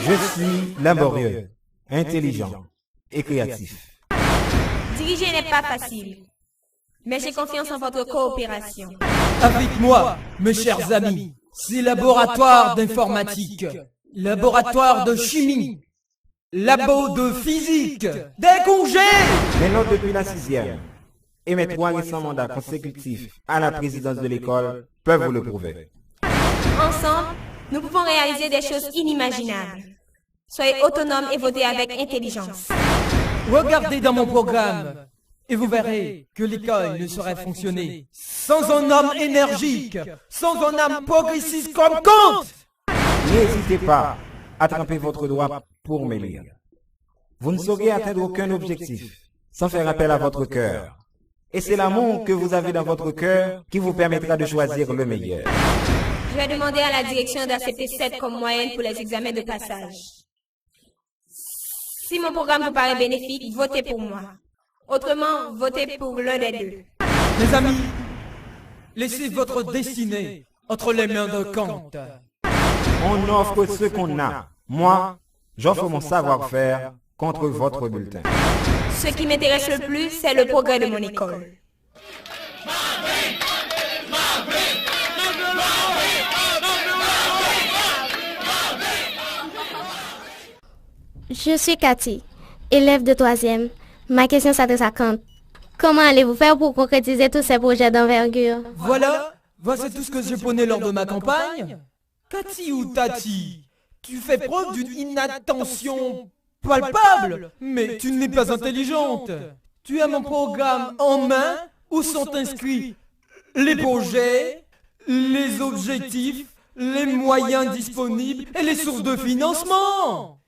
Je suis laborieux, intelligent et créatif. Diriger n'est pas facile, mais j'ai confiance en votre coopération. Avec moi, mes chers amis, c'est laboratoire d'informatique, laboratoire de chimie, labo de physique, des congés! Mes notes depuis la 6e et mes 3 récents mandats consécutifs à la présidence de l'école peuvent vous le prouver. Ensemble, nous pouvons réaliser des choses inimaginables. Soyez autonomes et votez avec intelligence. Regardez dans mon programme et vous verrez que l'école ne saurait fonctionner sans un homme énergique, sans un homme progressiste comme Kant. N'hésitez pas à tremper votre doigt pour m'élire. Vous ne saurez atteindre aucun objectif sans faire appel à votre cœur. Et c'est l'amour que vous avez dans votre cœur qui vous permettra de choisir le meilleur. Je vais demander à la direction d'accepter 7 comme moyenne pour les examens de passage. Si mon programme vous paraît bénéfique, votez pour moi. Autrement, votez pour l'un des deux. Mes amis, laissez votre destinée entre les mains de Kant. On offre ce qu'on a. Moi, j'offre mon savoir-faire contre votre bulletin. Ce qui m'intéresse le plus, c'est le progrès de mon école. Je suis Cathy, élève de 3e. Ma question s'adresse à Kant. Comment allez-vous faire pour concrétiser tous ces projets d'envergure? Voici tout ce que j'ai prôné lors de ma campagne. Cathy ou Tati, tu fais preuve d'une inattention palpable, mais tu n'es pas intelligente. Tu as mon programme en main où sont inscrits les projets, les objectifs, les moyens disponibles et les sources de financement.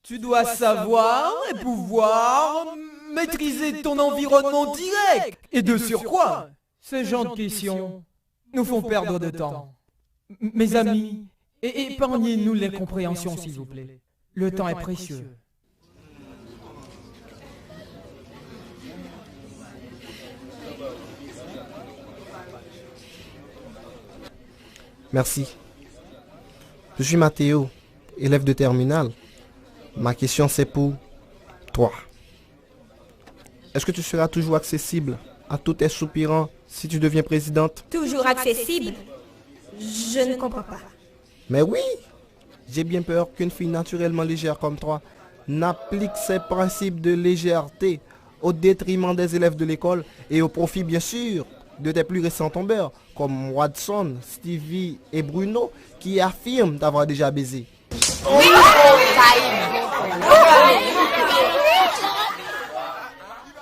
Tu dois savoir et pouvoir maîtriser ton environnement direct. Et de surcroît, ces genres de questions nous font perdre de temps. Mes amis, épargnez-nous l'incompréhension, s'il vous plaît. Le temps est précieux. Merci. Je suis Mathéo, élève de terminale. Ma question c'est pour toi. Est-ce que tu seras toujours accessible à tous tes soupirants si tu deviens présidente? Toujours accessible? Je ne comprends pas. Mais oui! J'ai bien peur qu'une fille naturellement légère comme toi n'applique ses principes de légèreté au détriment des élèves de l'école et au profit bien sûr de tes plus récents tombeurs comme Watson, Stevie et Bruno qui affirment d'avoir déjà baisé.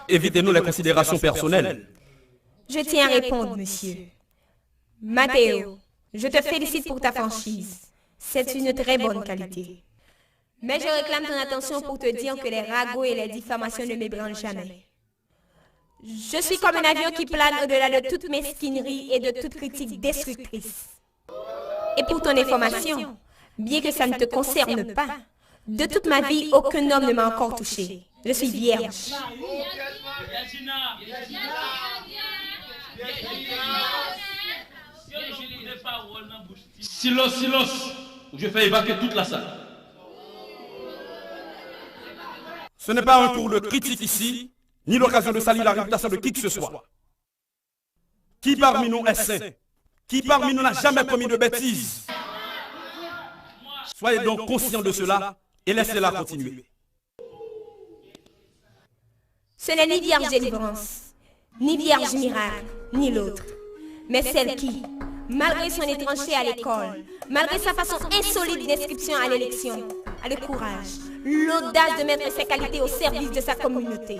Évitez-nous les considérations personnelles. Je tiens à répondre, monsieur. Mathéo, je te félicite pour ta franchise. C'est une très bonne qualité. Mais je réclame ton attention pour te dire que les ragots et les diffamations ne m'ébranlent jamais. Je suis comme un avion qui plane au-delà de toute mesquinerie et de toute critique destructrice. Et pour ton information, bien que ça ne te concerne pas, de toute ma vie, aucun homme ne m'a encore touché. Je suis vierge. Silence, silence, ou je fais évacuer toute la salle. Ce n'est pas un tour de critique ici, ni l'occasion de salir la réputation de qui que ce soit. Qui parmi nous est saint? Qui parmi nous n'a jamais commis de bêtises? Soyez donc conscients de cela et laissez-la continuer. Ce n'est ni vierge délivrance, ni vierge miracle, ni l'autre. mais celle qui, malgré son étrangeté à l'école, malgré sa façon insolite d'inscription à l'élection, a le courage, l'audace de mettre ses qualités au service de sa communauté.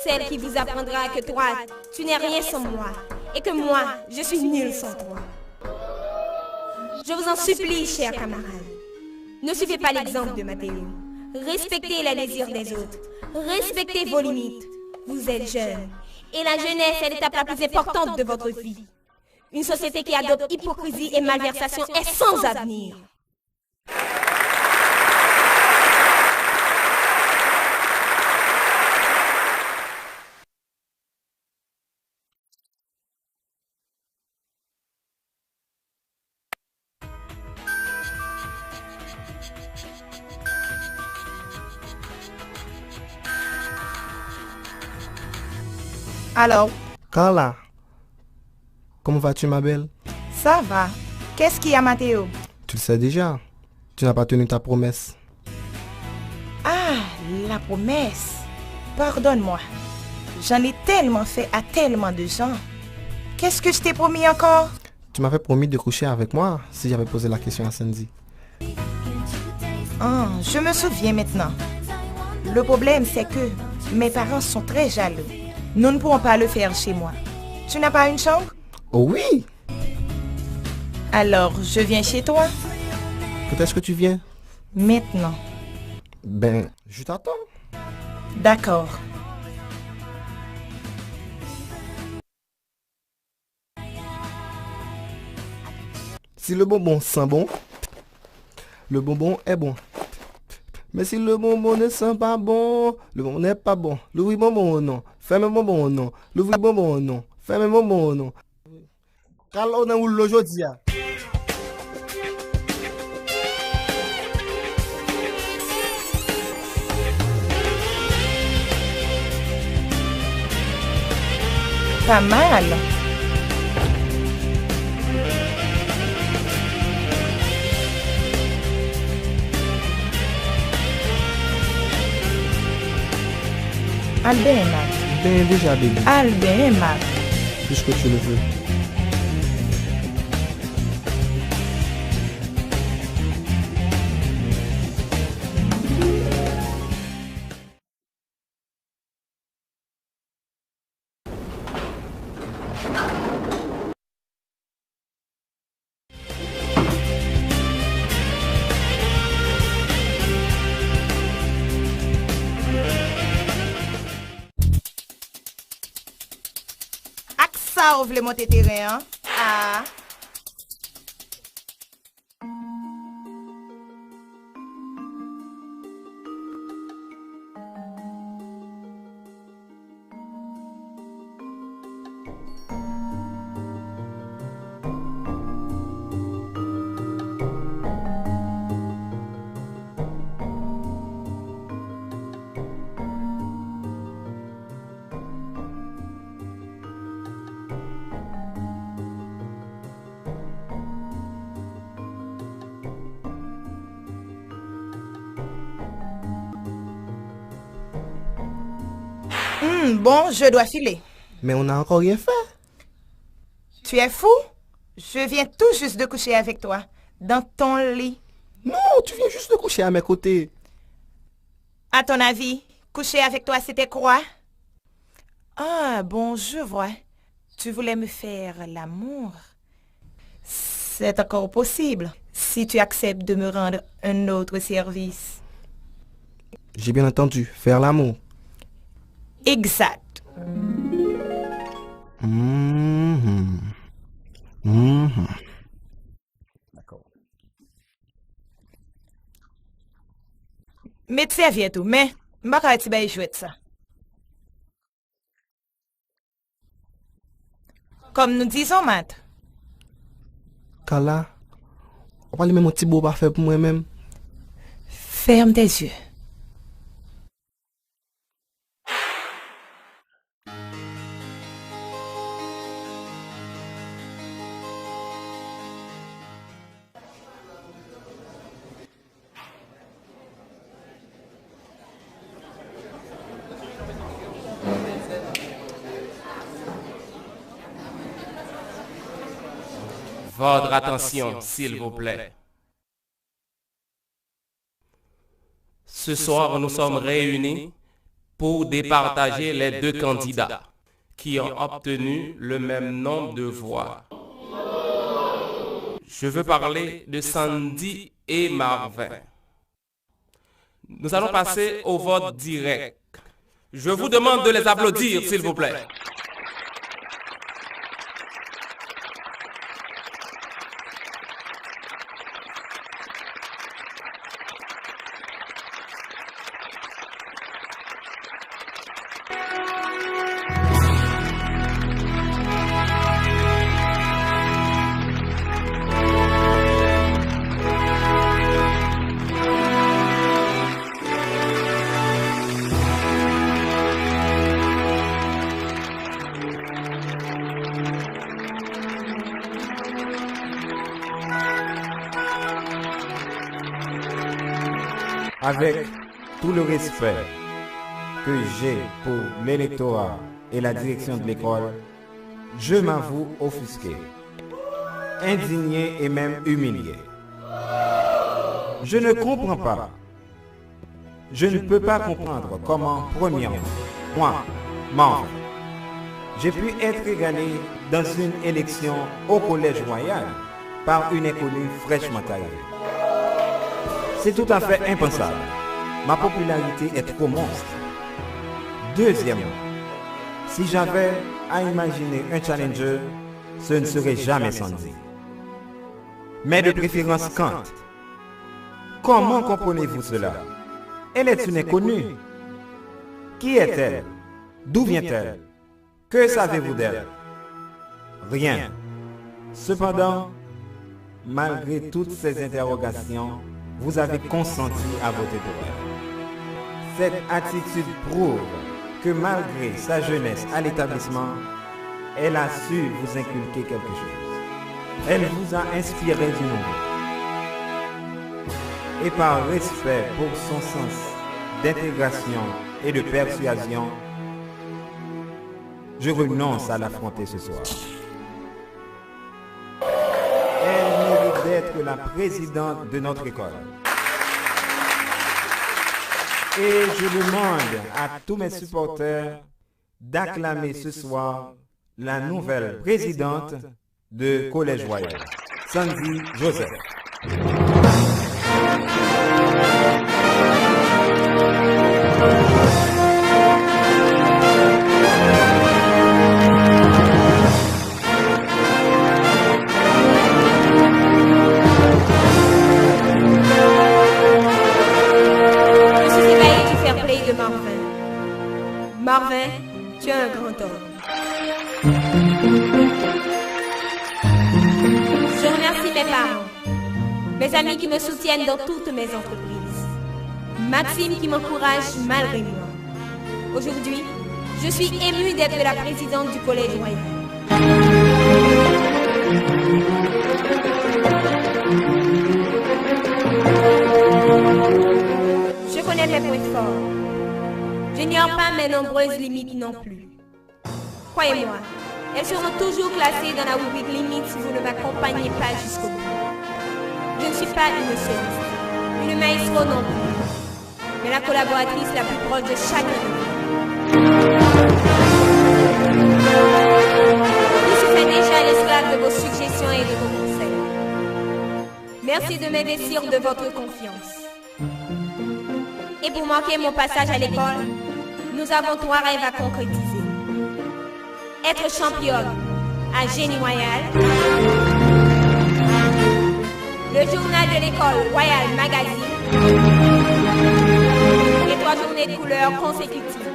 Celle qui vous apprendra que toi, tu n'es rien sans moi, et que moi, je suis nul sans toi. Je vous en supplie, chers camarades, ne suivez pas l'exemple de Mathéo. Respectez les désirs des autres. Respectez vos limites. Vous êtes jeunes. Et la jeunesse est l'étape la plus importante de votre vie. Une société qui adopte hypocrisie et malversation est sans avenir. Alors, Carla, comment vas-tu, ma belle? ça va. Qu'est-ce qu'il y a, Mathéo? Tu le sais déjà. Tu n'as pas tenu ta promesse. Ah, la promesse. Pardonne-moi. J'en ai tellement fait à tellement de gens. Qu'est-ce que je t'ai promis encore? Tu m'avais promis de coucher avec moi si j'avais posé la question à Sandy. Ah, je me souviens maintenant. Le problème, c'est que mes parents sont très jaloux. Nous ne pourrons pas le faire chez moi. Tu n'as pas une chambre? Oh oui! Alors, je viens chez toi? Quand est-ce que tu viens? Maintenant. Ben, je t'attends. D'accord. Si le bonbon sent bon, le bonbon est bon. Mais si le bonbon ne sent pas bon, le bonbon n'est pas bon. L'ouvrir bonbon ou non? Ferme bonbon ou non? L'ouvrir bonbon ou non? Ferme bonbon ou non? Car on a où l'aujourd'hui? Pas mal. Albin et Marc. Ben déjà, bébé. Albin et Marc. Puisque tu le veux. Ça, vous voulez monter terrain, hein? Ah. Bon, je dois filer. Mais on n'a encore rien fait. Tu es fou? Je viens tout juste de coucher avec toi, dans ton lit. Non, tu viens juste de coucher à mes côtés. À ton avis, coucher avec toi, c'était quoi? Ah, bon, je vois. Tu voulais me faire l'amour. C'est encore possible, si tu acceptes de me rendre un autre service. J'ai bien entendu, faire l'amour. Exact. D'accord. Mais tu sais tout, mais je ne vais pas jouer de ça. Comme nous disons, Matt. Carla, on va lui mettre mon petit beau parfait pour moi-même. Ferme tes yeux. Votre attention, s'il vous plaît. Ce soir, nous sommes réunis pour départager les deux candidats qui ont obtenu le même nombre de voix. Je veux parler de Sandy et Marvin. Nous allons passer au vote direct. Je vous demande de les applaudir, s'il vous plaît. Avec tout le respect que j'ai pour l'électorat et la direction de l'école, je m'avoue offusqué, indigné et même humilié. Je ne comprends pas. Je ne peux pas comprendre comment, premièrement, moi, Marvin, j'ai pu être égalé dans une élection au Collège Royal par une inconnue fraîchement arrivée. C'est tout à fait impensable. Ma popularité est trop monstre. Deuxièmement, si j'avais à imaginer un challenger, ce ne serait jamais Sandy, mais de préférence Kant. Comment comprenez-vous cela? Elle est une inconnue. Qui est-elle? D'où vient-elle? Que savez-vous d'elle? Rien. Cependant, malgré toutes ces interrogations, vous avez consenti à voter pour elle. Cette attitude prouve que malgré sa jeunesse à l'établissement, elle a su vous inculquer quelque chose. Elle vous a inspiré du nouveau. Et par respect pour son sens d'intégration et de persuasion, je renonce à l'affronter ce soir. Elle mérite d'être la présidente de notre école. Et je demande à tous mes supporters d'acclamer ce soir la nouvelle présidente de Collège Royal, Sandy Joseph. Marvin, tu es un grand homme. Je remercie mes parents, mes amis qui me soutiennent dans toutes mes entreprises, Maxime qui m'encourage malgré moi. Aujourd'hui, je suis émue d'être la présidente du Collège Royal. Je connais mes points forts. J'ignore pas mes nombreuses limites non plus. Croyez-moi, elles seront toujours classées dans la rubrique limite si vous ne m'accompagnez pas jusqu'au bout. Je ne suis pas une soliste, une maestro non plus, mais la collaboratrice la plus proche de chacun de vous. Je suis déjà l'esclave de vos suggestions et de vos conseils. Merci de m'investir de votre confiance. Et pour marquer mon passage à l'école, nous avons 3 rêves à concrétiser. Être championne à Génie Royal, le journal de l'école Royal Magazine et 3 journées de couleurs consécutives.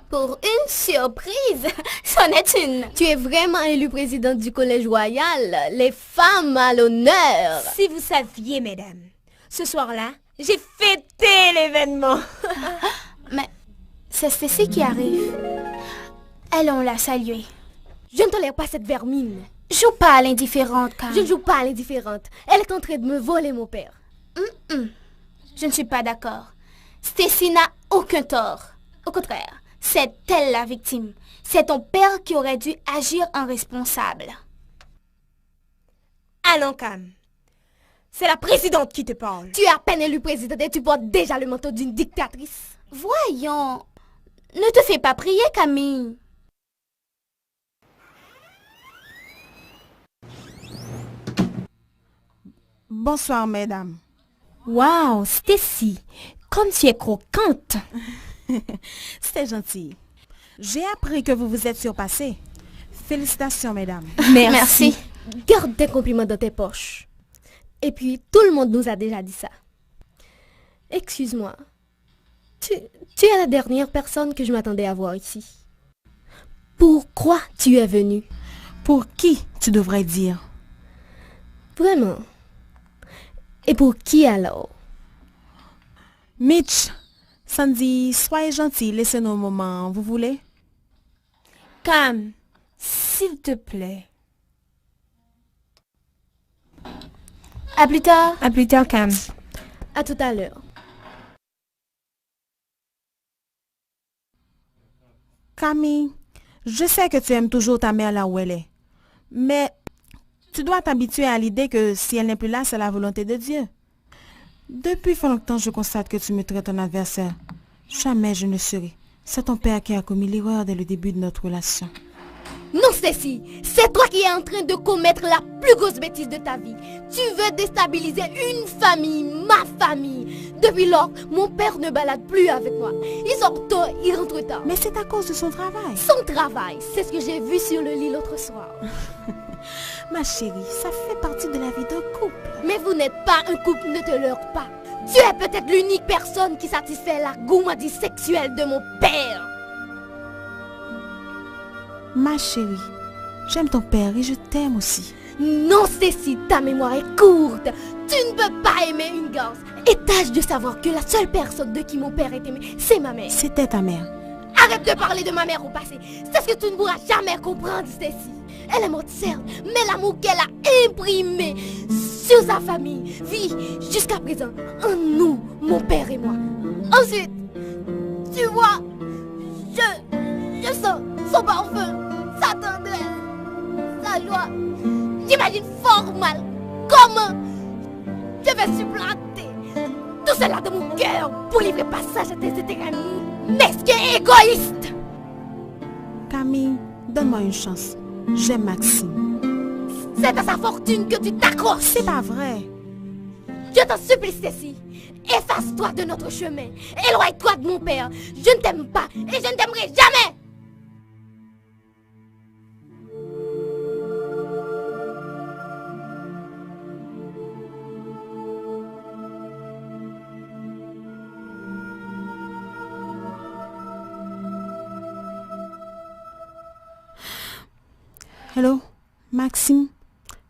Pour une surprise, c'en est une. Tu es vraiment élue présidente du Collège Royal, les femmes à l'honneur. Si vous saviez, mesdames, ce soir-là, j'ai fêté l'événement. Mais c'est Stacy qui arrive. Allons la saluer. Je ne tolère pas cette vermine. Joue pas à l'indifférente, Cam. Je ne joue pas à l'indifférente. Elle est en train de me voler mon père. Je ne suis pas d'accord. Stacy n'a aucun tort. Au contraire, c'est elle la victime. C'est ton père qui aurait dû agir en responsable. Allons, Cam. C'est la présidente qui te parle. Tu es à peine élue présidente et tu portes déjà le manteau d'une dictatrice. Voyons. Ne te fais pas prier, Camille. Bonsoir, mesdames. Wow, Stacy, comme tu es croquante. C'était gentil. J'ai appris que vous vous êtes surpassée. Félicitations, mesdames. Merci. Garde tes compliments dans tes poches. Et puis, tout le monde nous a déjà dit ça. Excuse-moi. Tu es la dernière personne que je m'attendais à voir ici. Pourquoi tu es venue? Pour qui, tu devrais dire? Vraiment? Et pour qui alors? Mitch, Sandy, soyez gentil, laissez-nous un moment, vous voulez? Cam, s'il te plaît. À plus tard. À plus tard, Cam. À tout à l'heure. Camille, je sais que tu aimes toujours ta mère là où elle est. Mais tu dois t'habituer à l'idée que si elle n'est plus là, c'est la volonté de Dieu. Depuis fort longtemps, je constate que tu me traites en adversaire. Jamais je ne serai. C'est ton père qui a commis l'erreur dès le début de notre relation. Non, Stacy, c'est toi qui es en train de commettre la plus grosse bêtise de ta vie. Tu veux déstabiliser une famille, ma famille. Depuis lors, mon père ne balade plus avec moi. Il sort tôt, il rentre tard. Mais c'est à cause de son travail. Son travail, c'est ce que j'ai vu sur le lit l'autre soir. Ma chérie, ça fait partie de la vie d'un couple. Mais vous n'êtes pas un couple, ne te leurre pas. Tu es peut-être l'unique personne qui satisfait la gourmandise sexuelle de mon père. Ma chérie, j'aime ton père et je t'aime aussi. Non, Stacy, ta mémoire est courte. Tu ne peux pas aimer une gosse. Et tâche de savoir que la seule personne de qui mon père est aimé, c'est ma mère. C'était ta mère. Arrête de parler de ma mère au passé. C'est ce que tu ne pourras jamais comprendre, Stacy. Elle est morte, certes, mais l'amour qu'elle a imprimé sur sa famille vit jusqu'à présent en nous, mon père et moi. Ensuite, tu vois, je sens son parfum, sa tendresse, sa joie. J'imagine fort mal comment je vais supplanter tout cela de mon cœur pour livrer passage à tes intérêts mesquins et égoïstes. Camille, donne-moi une chance. J'aime Maxime. C'est à sa fortune que tu t'accroches. C'est pas vrai. Je t'en supplie, Stacy. Efface-toi de notre chemin. Éloigne-toi de mon père. Je ne t'aime pas et je ne t'aimerai jamais. Hello, Maxime,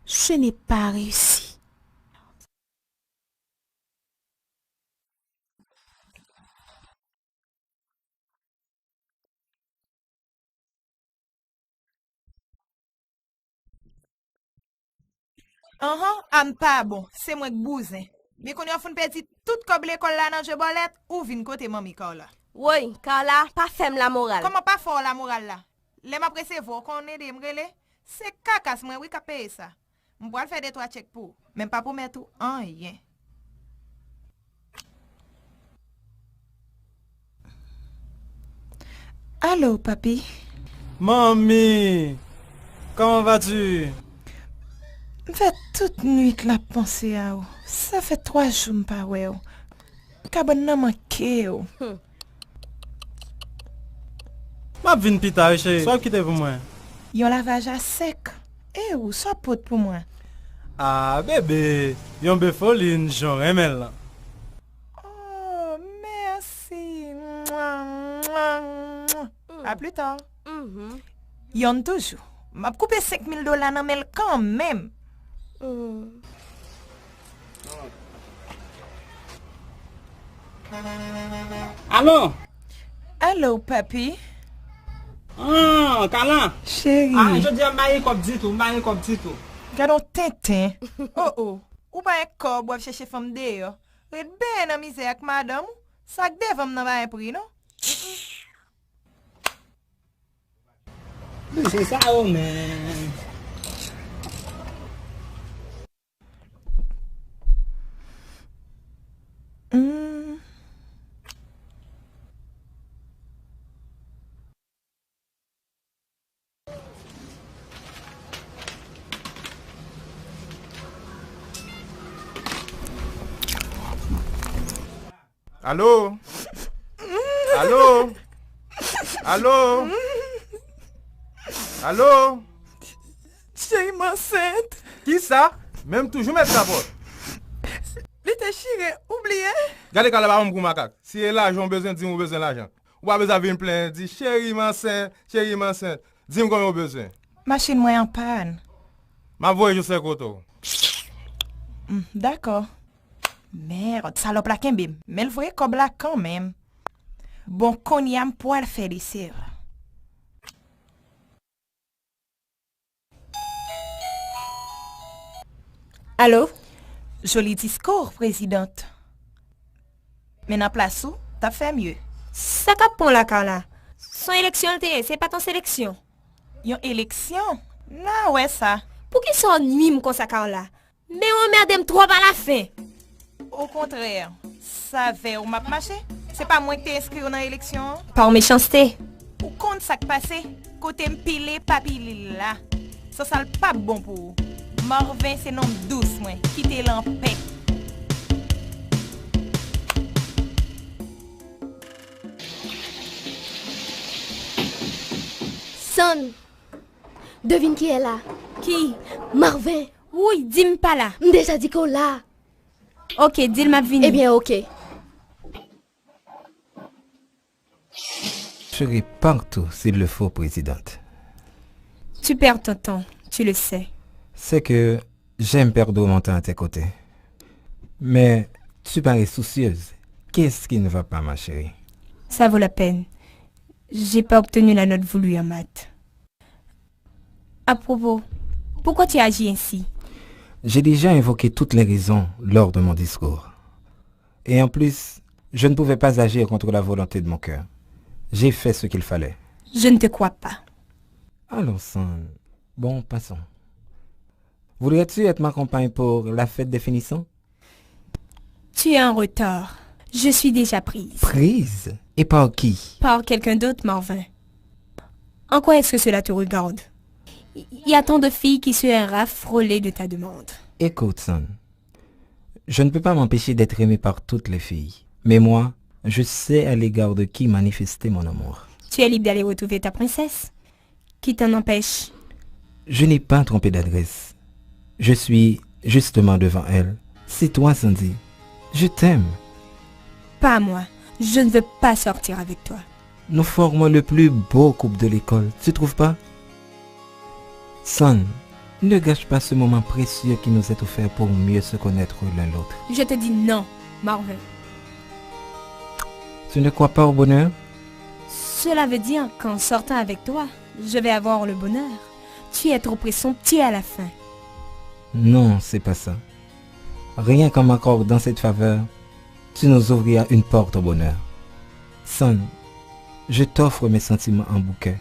je n'ai pas réussi. An pas bon, c'est moi qui bouse. Mais qu'on y a fait petit tout comme l'école là dans Jebolette ou vin côté mamie Carla. Oui, Carla, pas femme la morale. Comment pas fort la morale là? Les m'a précevoir qu'on est des m'rele. C'est cacasse moi oui qu'a payer ça. M'poil faire des trois chèques pour, même pas pour mettre tout en rien. Allô, papi? Mamie, comment vas-tu? Fait toute nuit la pensée à vous. Ça fait 3 jours m'pas ouais. Cabane n'a manqué. Ma vin pita chez, soit quitter pour moi. Yon lavage à sec. Eh ou soit pote pour moi. Ah bébé, yon be foline j'en remel. Oh, merci. À plus tard. Yon toujours. M'a coupé $5,000 dans mel quand même. Allô? Allô, papi? Ah, Carla. Chérie. Ah, je dis à Maï comme dit tout, Maï comme dit tout. Gardons Tintin. Oh oh. Ou pas un cob ou chercher femme dehors. Red ben en misère avec madame. Ça que devant n'a pas un prix, non? C'est ça, oh man. Allô? Allô? Allô? Allô? Chérie enceinte. Qui ça? Même toujours mettre la porte. L'été chiré, oublié. Regardez quand la pour macaque. Si l'argent besoin, dis-moi besoin d'argent. Ou pas besoin de venir plein, dis chérie enceinte, dis-moi combien vous besoin. Machine moi en panne. Ma voix je sais koto. D'accord. Merde, salope la kembe. Mais le vrai comme là quand même. Bon, qu'on y a pour le faire ici. Allô? Joli discours, présidente. Mais dans place où, t'as fait mieux. Ça capon la Carla. Son élection, c'est pas ton sélection. Yon élection? Non, ouais ça. Pour qui son nuit comme ça Carla? Mais on merde trop à la fin. Au contraire, ça fait ou m'a marché. C'est pas moi qui t'ai inscrit dans l'élection. Par méchanceté. Ou compte ça qui passé, côté m'pile, pas pile là. Ça le pas bon pour vous. Marvin c'est nom douce moi, quittez-le en paix. Son, devine qui est là? Qui? Marvin. Oui, dis-moi pas là. Déjà dit qu'on là. Ok, dis-le vini. Eh bien, ok. Je serai partout s'il le faut, présidente. Tu perds ton temps, tu le sais. C'est que j'aime perdre mon temps à tes côtés. Mais tu parais soucieuse. Qu'est-ce qui ne va pas, ma chérie? Ça vaut la peine. J'ai pas obtenu la note voulue en maths. À propos, pourquoi tu agis ainsi? J'ai déjà invoqué toutes les raisons lors de mon discours. Et en plus, je ne pouvais pas agir contre la volonté de mon cœur. J'ai fait ce qu'il fallait. Je ne te crois pas. Allons, Son. Bon, passons. Voudrais-tu être ma compagne pour la fête des finissants? Tu es en retard. Je suis déjà prise. Prise? Et par qui? Par quelqu'un d'autre, Marvin. En quoi est-ce que cela te regarde? Il y a tant de filles qui seraient raffolées de ta demande. Écoute, Son. Je ne peux pas m'empêcher d'être aimé par toutes les filles. Mais moi, je sais à l'égard de qui manifester mon amour. Tu es libre d'aller retrouver ta princesse. Qui t'en empêche? Je n'ai pas trompé d'adresse. Je suis justement devant elle. C'est toi, Sandy. Je t'aime. Pas moi. Je ne veux pas sortir avec toi. Nous formons le plus beau couple de l'école, tu trouves pas? Son, ne gâche pas ce moment précieux qui nous est offert pour mieux se connaître l'un l'autre. Je te dis non, Marvin. Tu ne crois pas au bonheur? Cela veut dire qu'en sortant avec toi, je vais avoir le bonheur. Tu es trop présomptueux à la fin. Non, c'est pas ça. Rien qu'en m'accordant cette faveur, tu nous ouvriras une porte au bonheur. Son, je t'offre mes sentiments en bouquet.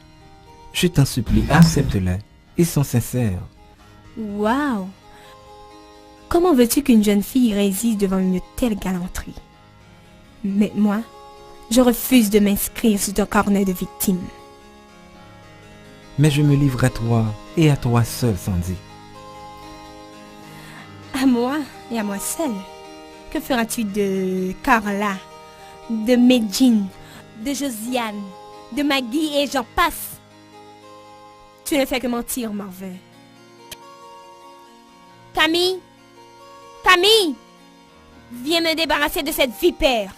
Je t'en supplie, accepte-les. Ils sont sincères. Waouh! Comment veux-tu qu'une jeune fille résiste devant une telle galanterie? Mais moi, je refuse de m'inscrire sur ton carnet de victimes. Mais je me livre à toi et à toi seul, Sandy. À moi et à moi seule. Que feras-tu de Carla, de Medjin, de Josiane, de Maggie et j'en passe? Tu ne fais que mentir, Marvin. Camille! Camille! Viens me débarrasser de cette vipère.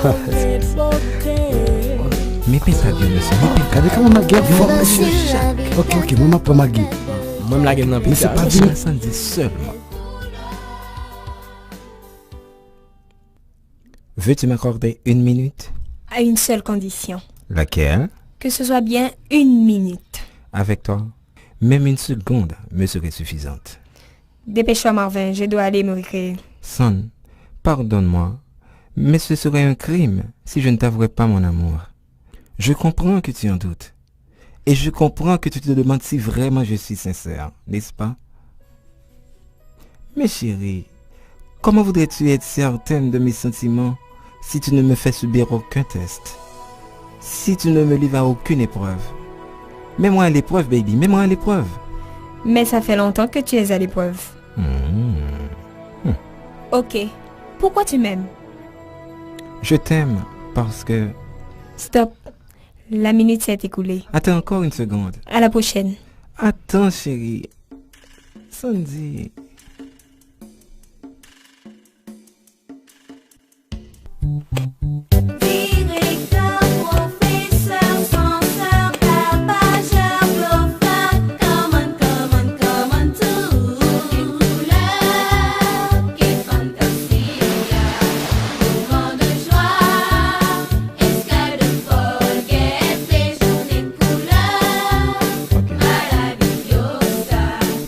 Mais pas bien, monsieur. Regardez comment ma gueule fort, monsieur Jacques. Ok, moi, je prends ma gueule. Moi, je la gueule dans le Mais c'est pas bien. Ça dit seulement. Veux-tu m'accorder 1 minute? À une seule condition. Laquelle? Que ce soit bien 1 minute. Avec toi, même 1 seconde me serait suffisante. Dépêche-toi, Marvin, je dois aller me récréer. Son, pardonne-moi, mais ce serait un crime si je ne t'avouerais pas mon amour. Je comprends que tu en doutes. Et je comprends que tu te demandes si vraiment je suis sincère, n'est-ce pas? Mais chérie, comment voudrais-tu être certaine de mes sentiments si tu ne me fais subir aucun test? Si tu ne me livres à aucune épreuve? Mets-moi à l'épreuve, baby, mets-moi à l'épreuve. Mais ça fait longtemps que tu es à l'épreuve. Ok. Pourquoi tu m'aimes? Je t'aime parce que... Stop. La minute s'est écoulée. Attends encore 1 seconde. À la prochaine. Attends, chérie. Sandy.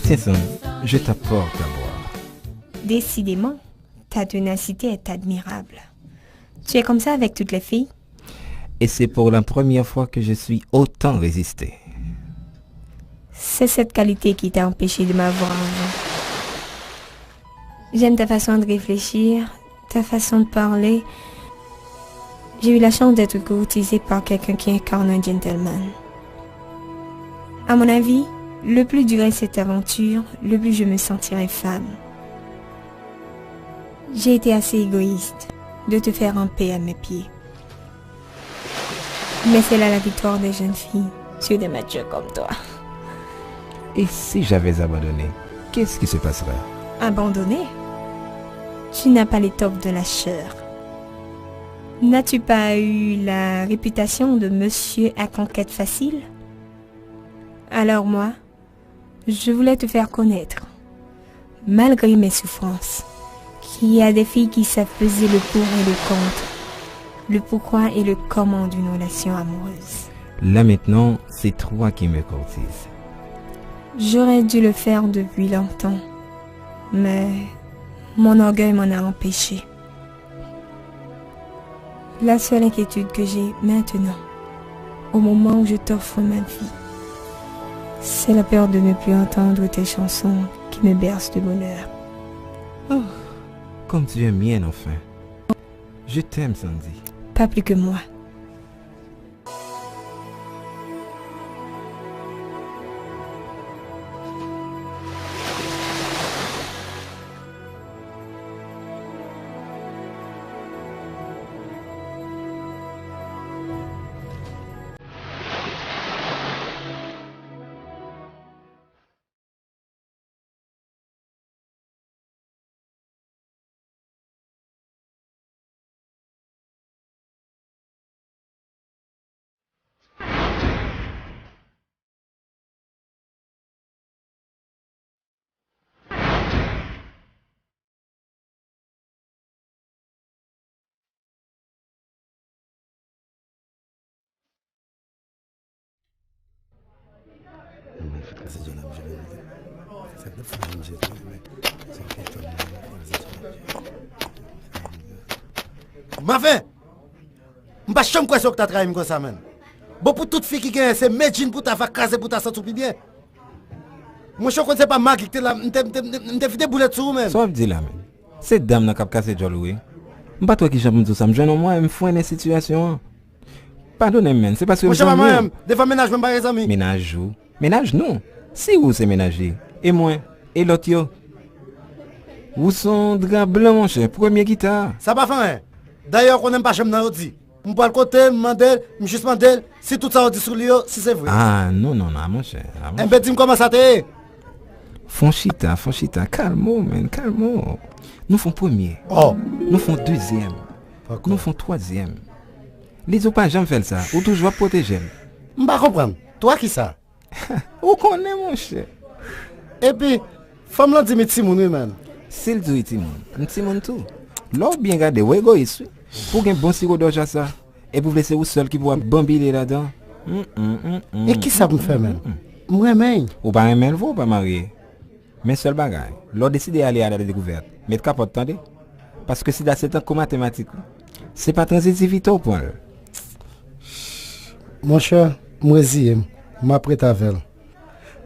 Tiens, je t'apporte à boire. Décidément, ta ténacité est admirable. Tu es comme ça avec toutes les filles? Et c'est pour la première fois que je suis autant résisté. C'est cette qualité qui t'a empêché de m'avoir avant. J'aime ta façon de réfléchir, ta façon de parler. J'ai eu la chance d'être courtisée par quelqu'un qui incarne un gentleman. À mon avis, le plus durait cette aventure, le plus je me sentirais femme. J'ai été assez égoïste de te faire en paix à mes pieds. Mais c'est là la victoire des jeunes filles sur des matures comme toi. Et si j'avais abandonné, qu'est-ce qui se passerait? Abandonné? Tu n'as pas l'étoffe de la chair. N'as-tu pas eu la réputation de monsieur à conquête facile? Alors moi, je voulais te faire connaître, malgré mes souffrances, qu'il y a des filles qui savent peser le pour et le contre, le pourquoi et le comment d'une relation amoureuse. Là maintenant, c'est toi qui me courtises. J'aurais dû le faire depuis longtemps, mais mon orgueil m'en a empêché. La seule inquiétude que j'ai maintenant, au moment où je t'offre ma vie, c'est la peur de ne plus entendre tes chansons qui me bercent de bonheur. Oh, comme tu es mienne enfin. Je t'aime, Sandy. Pas plus que moi. Ma fin, je ne sais pas si tu as travaillé comme ça. Bon, pour toute fille qui gagne, c'est médecine pour ta faire casser pour ta santé bien. Moi, je ne sais pas Maggie qui est là, je t'ai fait des boulettes sur vous-même. Sauf dit là, cette dame n'a pas cassé de louer. Je ne sais pas qui j'aime tout ça, je ne moi, je me fous dans cette situation. Pardonnez-moi, c'est parce que je ne sais pas, des fois ménage, même pas les amis. Ménage où? Ménage non. Si vous c'est ménager. Et moi, et l'autre yo. Vous sont drap blanc, mon cher, premier guitare. Ça va faire, D'ailleurs, on n'aime pas j'aime dans dit. On parle côté, mandel, juste mandel, si tout ça on dit sur lui, si c'est vrai. Ah, non, mon cher. Un peu dis comment ça t'est. Fonchita, calme, man, calme. Nous font premier. Oh. Nous font deuxième. Nous font troisième. Les autres pas jamais fait ça. Ou toujours protéger. Je ne comprends pas. Toi qui ça? Ou connaît mon cher. Et puis, femme là dit Timoun, man. C'est le dit Timoun tout. L'autre bien gardé, ouais, égoïste. Pour un bon sirop d'orge à ça. Et pour laisser vous seul qui pourra bambiller là-dedans. Et qui ça me fait, man? Moi-même. Ou pas un même, ou pas marié. Mais seul bagage. L'autre décide d'aller à la découverte. Mais capote, attendez. Parce que si c'est un comme mathématique, c'est pas transitif au point. Mon cher, moi j'y m'apprête avec elle.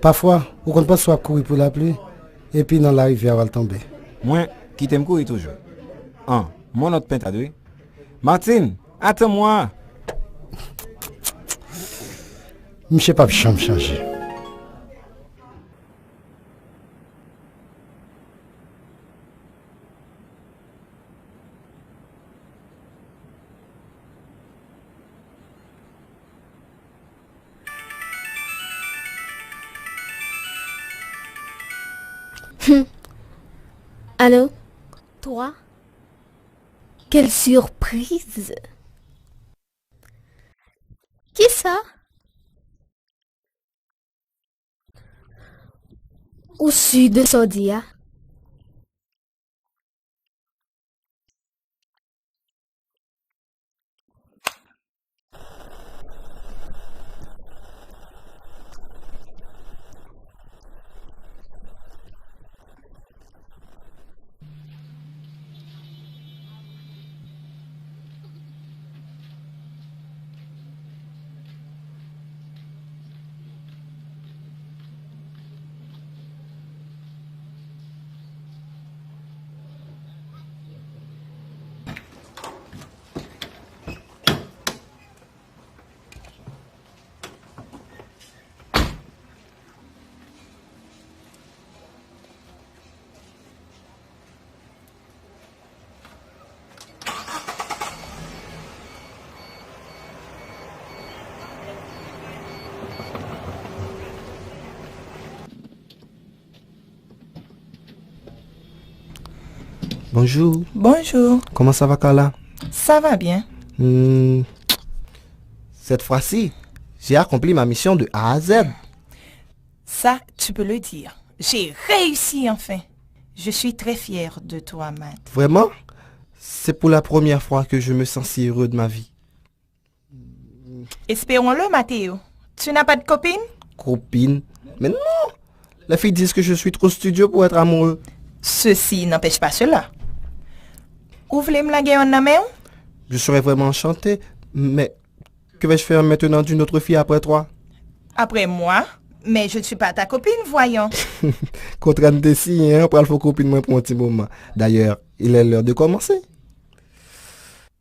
Parfois, on compte pas soit courir pour la pluie, et puis dans la rivière, elle va tomber. Moi, qui t'aime courir toujours. Mon autre peintre à deux. Martine, attends-moi. Je sais pas si je vais changer. Allô? Toi? Quelle surprise! Qui ça? Au sud de Saudia. Bonjour. Bonjour. Comment ça va, Carla? Ça va bien. Cette fois-ci, j'ai accompli ma mission de A à Z. Ça, tu peux le dire. J'ai réussi enfin. Je suis très fière de toi, Matt. Vraiment? C'est pour la première fois que je me sens si heureux de ma vie. Espérons-le, Mathéo. Tu n'as pas de copine? Copine? Mais non! Les filles disent que je suis trop studieux pour être amoureux. Ceci n'empêche pas cela. Où voulez-vous la guerre en amène? Je serais vraiment enchanté, mais que vais-je faire maintenant d'une autre fille après toi? Après moi? Mais je ne suis pas ta copine, voyons. Contrainte de si, hein, après il faut copine moi pour un petit moment. D'ailleurs, il est l'heure de commencer.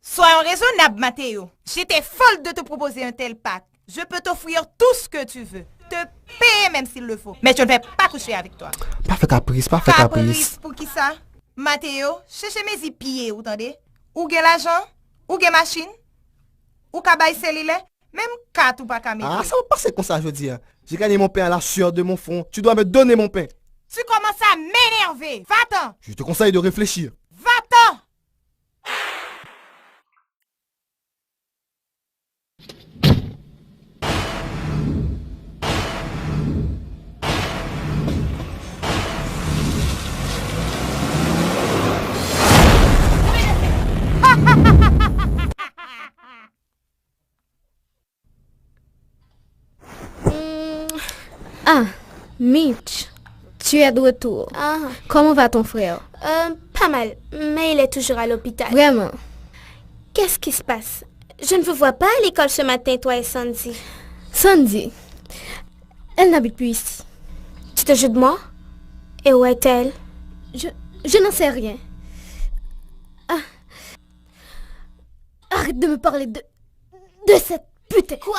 Soyons raisonnables, Mathéo. J'étais folle de te proposer un tel pacte. Je peux t'offrir tout ce que tu veux. Te payer même s'il le faut. Mais je ne vais pas coucher avec toi. Pas fait caprice, pas fait caprice. Caprice pour qui ça? Mathéo, cherchez mes pieds, vous entendez? Ou gen l'argent, ou gen machine, ou kabay cellulaire, même carte ou pas kamé. Ah, ça va passer comme ça, je veux dire. J'ai gagné mon pain à la sueur de mon front. Tu dois me donner mon pain. Tu commences à m'énerver. Va-t'en. Je te conseille de réfléchir. Va-t'en. Ah, Mitch, tu es de retour. Comment va ton frère? Pas mal, mais il est toujours à l'hôpital. Vraiment? Qu'est-ce qui se passe? Je ne vous vois pas à l'école ce matin, toi et Sandy. Sandy? Elle n'habite plus ici. Tu te joues de moi? Et où est-elle? Je n'en sais rien. Ah. Arrête de me parler de cette putain. Quoi?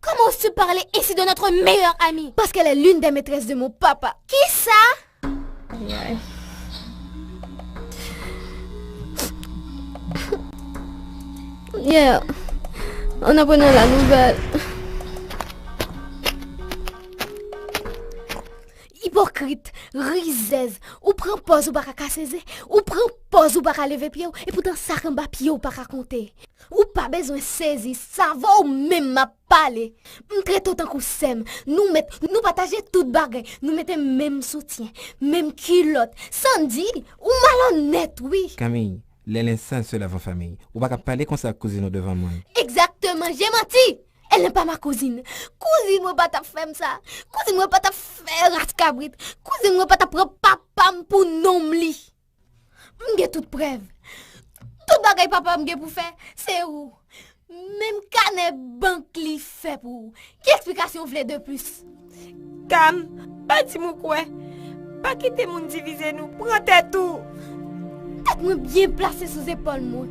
Comment oses-tu parler ainsi de notre meilleure amie? Parce qu'elle est l'une des maîtresses de mon papa. Qui ça? Ouais. Hier, en apprenant la nouvelle. Hypocrite, Rizez, ou prend pause ou pas casser, ou prend pause ou pas lever pied, et pourtant ça en bas pied ou pas raconter. Ou pas besoin saisir, ça va ou même ma parler. M'traite autant qu'on s'aime, nous partager toute bagarre, nous mettons même soutien, même culotte, sans dire, ou malhonnête, oui. Camille, les l'instant seul avant famille. Ou pas parler comme ça cousine devant moi. Exactement, j'ai menti. Elle n'est pas ma cousine. Cousine, moi pas ta femme ça. Cousine, moi pas ta faire rascabrit. Cousine, moi pas ta prendre papa pour nom li. M'gè toute preuve. Tout bagay papa m'gè pour faire, c'est où? Même canet banque li fait pour. Qui explication vle de plus? Cam, pas dis moi quoi. Pas quitter mon diviser nous. Prends tête tout. Tête moi bien placé sous épaule moi.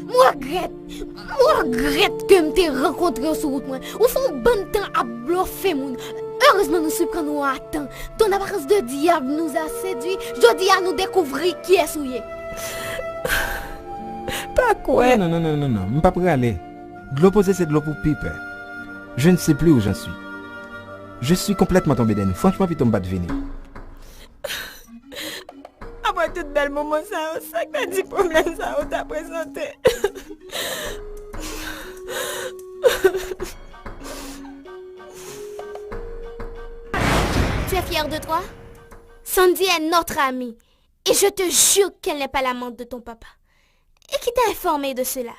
Moi regrette que m'te rencontré sur route moi. Ou font bon temps à bluffer moun. Heureusement nous surprenons à temps. Ton apparence de diable nous a séduit. Je dis à nous découvrir qui est souillé. Pas quoi? Non, pas pour aller. De l'opposé c'est de l'eau pour pipe. Je ne sais plus où j'en suis. Je suis complètement tombé d'en. Franchement, puis tombe pas de venir. Après tout bel moment ça que t'as dit problème ça on t'a présenté. Tu es fière de toi? Sandy est notre amie. Et je te jure qu'elle n'est pas l'amante de ton papa. Et qui t'a informé de cela?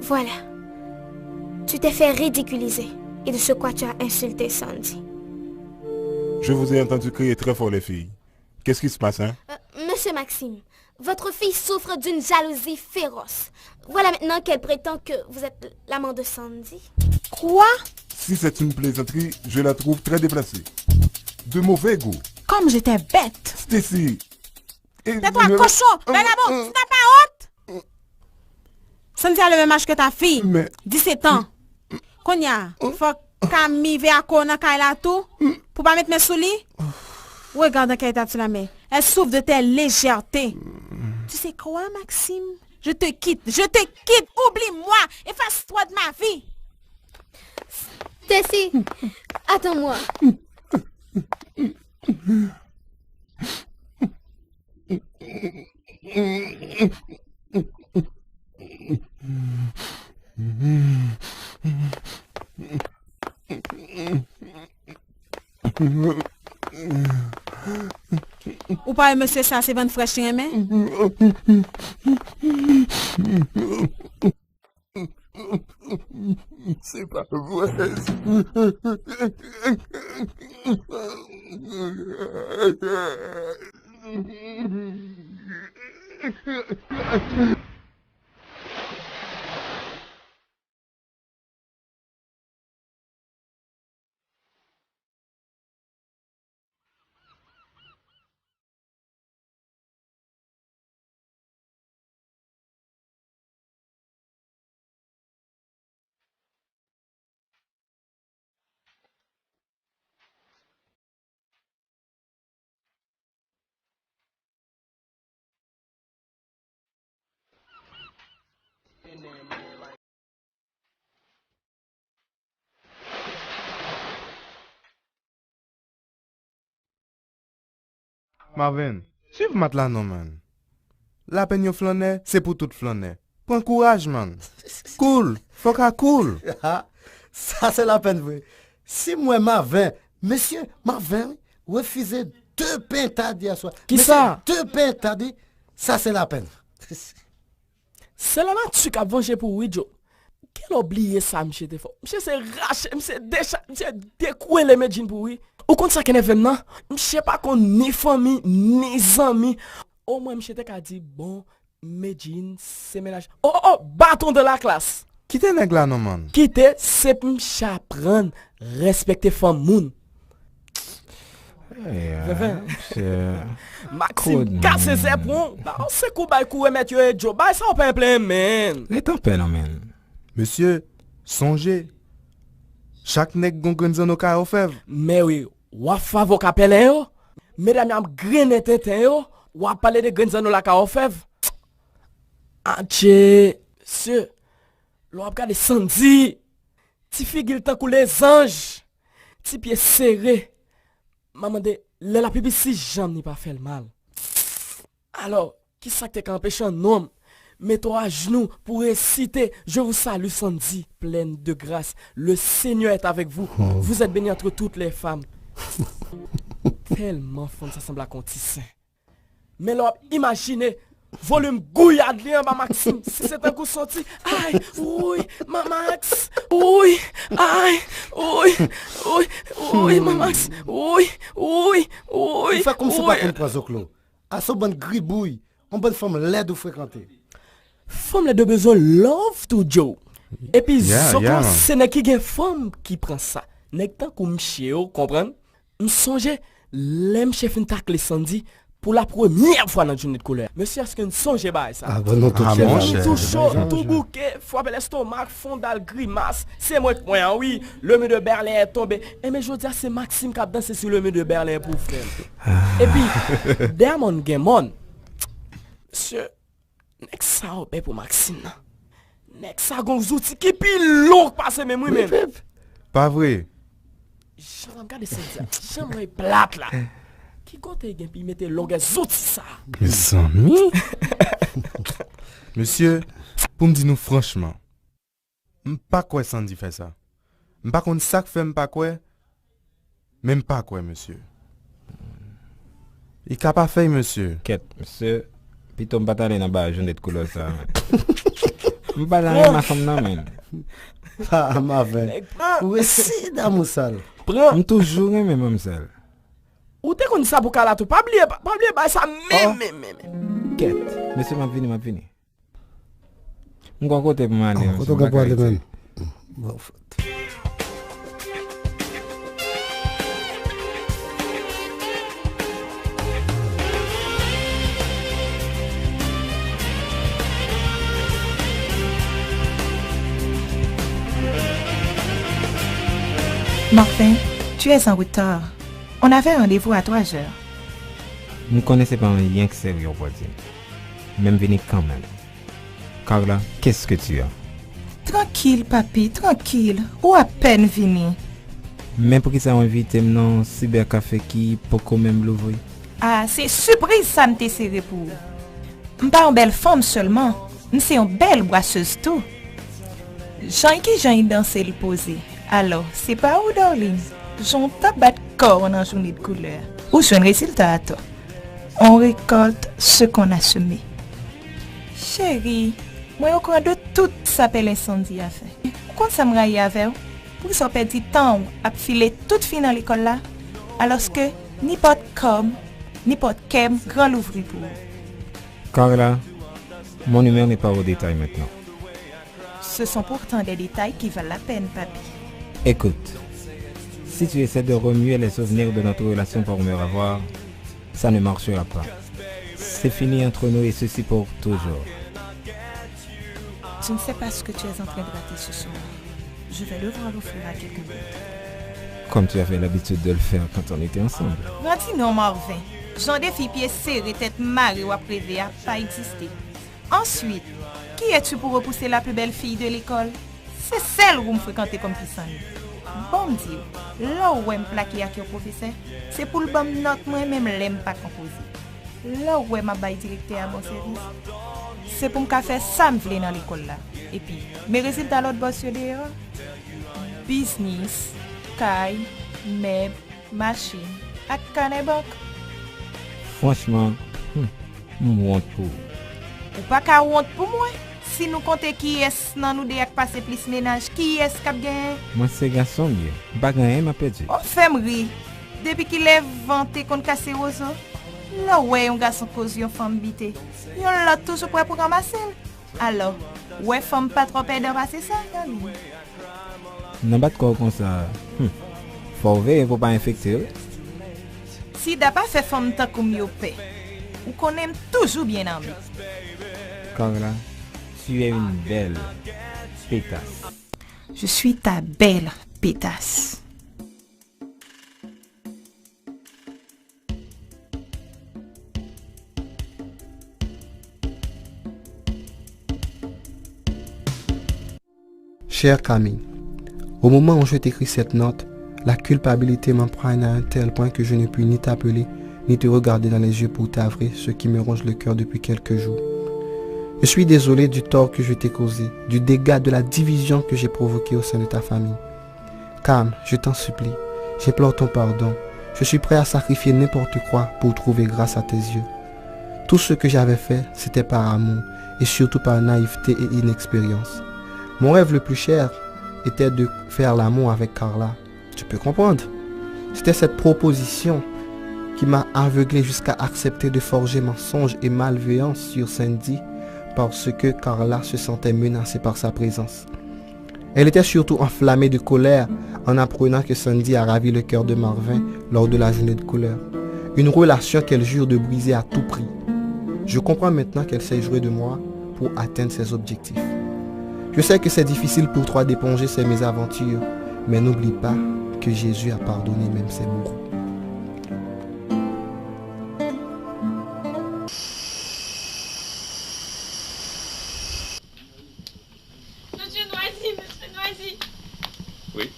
Voilà. Tu t'es fait ridiculiser. Et de ce quoi tu as insulté Sandy. Je vous ai entendu crier très fort les filles. Qu'est-ce qui se passe, hein? Monsieur Maxime, votre fille souffre d'une jalousie féroce. Voilà maintenant qu'elle prétend que vous êtes l'amant de Sandy. Quoi? Si c'est une plaisanterie, je la trouve très déplacée. De mauvais goût. Comme j'étais bête. Stacy. Tais-toi, cochon! Mais d'abord, tu n'as pas honte? Sandy a le même âge que ta fille. Mais... 17 ans. Konya, faut Camille ve à kona kaila tout pour pas mettre mes sous lit. Regarde qu'elle est sur la main. Elle souffre de telle légèreté. Tu sais quoi, Maxime? Je te quitte. Oublie-moi. Efface-toi de ma vie. Stacy, attends-moi. Ou pas, monsieur, ça, c'est bonne fraîche, mais? C'est pas vrai. Marvin, suive mat la non, man. La peine yo flâner, c'est pour tout flâner. Prends courage, man. Cool, faut qu'à cool. Ça, c'est la peine, vrai. Si moi, Marvin, monsieur Marvin, refusez 2 pintades hier soir. Qui ça? 2 pintades, ça, c'est la peine. C'est la nature qui a vengé pour Widjo. Quel oublié ça, monsieur Defo? Monsieur c'est raché, monsieur découé les médecins pour lui. Au compte ça qu'un événement, monsieur pas qu'on ni famille, ni amis. Au moins, monsieur te dit bon, médecin, c'est ménage. Oh, bâton de la classe. Quittez nèg là non, man. Quittez, c'est m'che apprendre, respecter femme moun. Maxime, casse ses épons. C'est quoi bah coué mettre yo Joe, bah ça on peut plein men. C'est un phénomène. Monsieur, songez. Chaque nèg gon grenzen au ka ofev. Mais oui, ou fa vos capelin yo. Mesdames am grene tete yo, ou parler de grenzen au la ka ofev. Anche, monsieur, l'on a regardé Sandy. Ti figil tan kou les anges. Ti pied serré. Maman de, la pipi si jam ni pas fait le mal. Alors, qui ça que t'es empêché un homme? Mets-toi à genoux pour réciter. Je vous salue, Sandy, pleine de grâce. Le Seigneur est avec vous. Vous êtes bénie entre toutes les femmes. Tellement fun, ça semble à contisser. Mais là, imaginez, volume gouillade li en bas Maxime. Si c'est un coup sorti, aïe, oui, ma Max, oui, aïe, oui, ma Max, oui. Il fait comme si pas qu'on prend Zoclo. À ce bon gribouille, on bonne femme laide ou fréquenter. Femme là de besoin love to Joe. Et puis Zoclo, c'est n'est qui gen femme qui prend ça. N'est tant qu'on m'chio, comprendre? M'songe, l'aime chef une tacle Sandy. Pour la première fois dans la journée de couleur. Monsieur, est-ce que nous songe pas ça? Ah, bon, non, tout tout chaud, tout bouquet, frappe l'estomac, fondal, grimace. C'est moi qui point, oui. Le mur de Berlin est tombé. Et mais je dis, c'est Maxime qui a dansé sur le mur de Berlin pour frère. Et puis, Diamond Gamon. Monsieur, n'est-ce ça pour Maxime? N'est-ce ça gon outils qui pile long passer même moi-même? Pas vrai. J'aime regarder cette chambre plate là. Qui compte gen pi mette longues outils ça? Mes amis. Monsieur, pour me dire nous franchement, m'pas quoi Sandy fait ça. M'pas qu'on ça fait m'pas quoi. Même pas quoi monsieur. Il qu'a pas fait monsieur. Quête, monsieur. Puis ton bataille dans bas journée de couleur ça. M'pas là ma femme non men. Ah ma veine. Oui, c'est dans sale. Prends toujours même mademoiselle. Ou t'es qu'on ça pour calatou, pas oublier ça même. Quête, monsieur m'a venu. M'gon côté pour m'aller. Côté pour aller même. Bon. Martin, tu es en retard. On avait rendez-vous à 3 heures. Je ne connaissais pas rien que sérieux pour dire. Même venir quand même. Carla, qu'est-ce que tu as? Tranquille, papi, tranquille. Ou à peine venu. Même pour qui ça invite dans cybercafé qui pour quand même l'ouvrir. Ah, c'est surprise ça m'te serré pour. M'pas une belle femme seulement. C'est une belle brasseuse tout. Jean dansé le posé. Alors, c'est pas où darling. J'en tabat corps en journée de couleur. Où sont les résultats à toi? On récolte ce qu'on a semé. Chérie, moi au courant de tout ça peut l'incendie à faire. Quand ça me raille avec vous, pour ça perdre temps à filer toute fin dans l'école là, alors que ni pas de com, ni pas de kem, grand l'ouvrir pour vous. Carla, mon humeur n'est pas au détail maintenant. Ce sont pourtant des détails qui valent la peine, papi. Écoute, si tu essaies de remuer les souvenirs de notre relation pour me revoir, ça ne marchera pas. C'est fini entre nous et ceci pour toujours. Je ne sais pas ce que tu es en train de rater ce soir. Je vais le voir l'offrir à quelqu'un d'autre. Comme tu avais l'habitude de le faire quand on était ensemble. Ranti non Marvin. J'en défie pieds serrés, tête marée ou après à pas exister. Ensuite, qui es-tu pour repousser la plus belle fille de l'école? C'est celle où me fréquenter comme pisane. Bon Dieu, là où je me plaqué avec le professeur, c'est pour le bon note moi-même l'aime pas composer. Là où je m'abaye directeur à bon service, c'est pour me faire ça me dans l'école là. Et puis, mes résultats l'autre boss sur des business, caille, meubles, machine, à canne-banque. Franchement, honte pour. Ou pas qu'à honte pour moi. Si nous comptons qui est dans nous deux qui passe plus ménage, qui est qui a gagné? Moi c'est garçon mieux. Pas gagné m'a perdu. On fait rire. Depuis qu'il est vanté qu'on casse Rosa, là ouais un garçon cause une femme bité. Il l'a toujours prêt pour ramasser. Alors, ouais femme pas trop perdre passer ça, Camille. Non pas de quoi comme ça. Faut veiller pour pas infecter. Si d'as pas fait femme tant comme yo paix. Ou qu'on aime toujours bien en vie. Carla, tu es une belle pétasse. Je suis ta belle pétasse. Chère Camille, Au moment où je t'écris cette note, la culpabilité m'emprunte à un tel point que je ne puis ni t'appeler, ni te regarder dans les yeux pour t'avouer ce qui me ronge le cœur depuis quelques jours. Je suis désolé du tort que je t'ai causé, du dégât de la division que j'ai provoqué au sein de ta famille. Cam, je t'en supplie, j'implore ton pardon. Je suis prêt à sacrifier n'importe quoi pour trouver grâce à tes yeux. Tout ce que j'avais fait, c'était par amour et surtout par naïveté et inexpérience. Mon rêve le plus cher était de faire l'amour avec Carla. Tu peux comprendre? C'était cette proposition qui m'a aveuglé jusqu'à accepter de forger mensonges et malveillance sur Sandy parce que Carla se sentait menacée par sa présence. Elle était surtout enflammée de colère en apprenant que Sandy a ravi le cœur de Marvin lors de la journée de couleur. Une relation qu'elle jure de briser à tout prix. Je comprends maintenant qu'elle sait jouer de moi pour atteindre ses objectifs. Je sais que c'est difficile pour toi d'éponger ces mésaventures, mais n'oublie pas que Jésus a pardonné même ses bourreaux. Monsieur Noisy. Oui.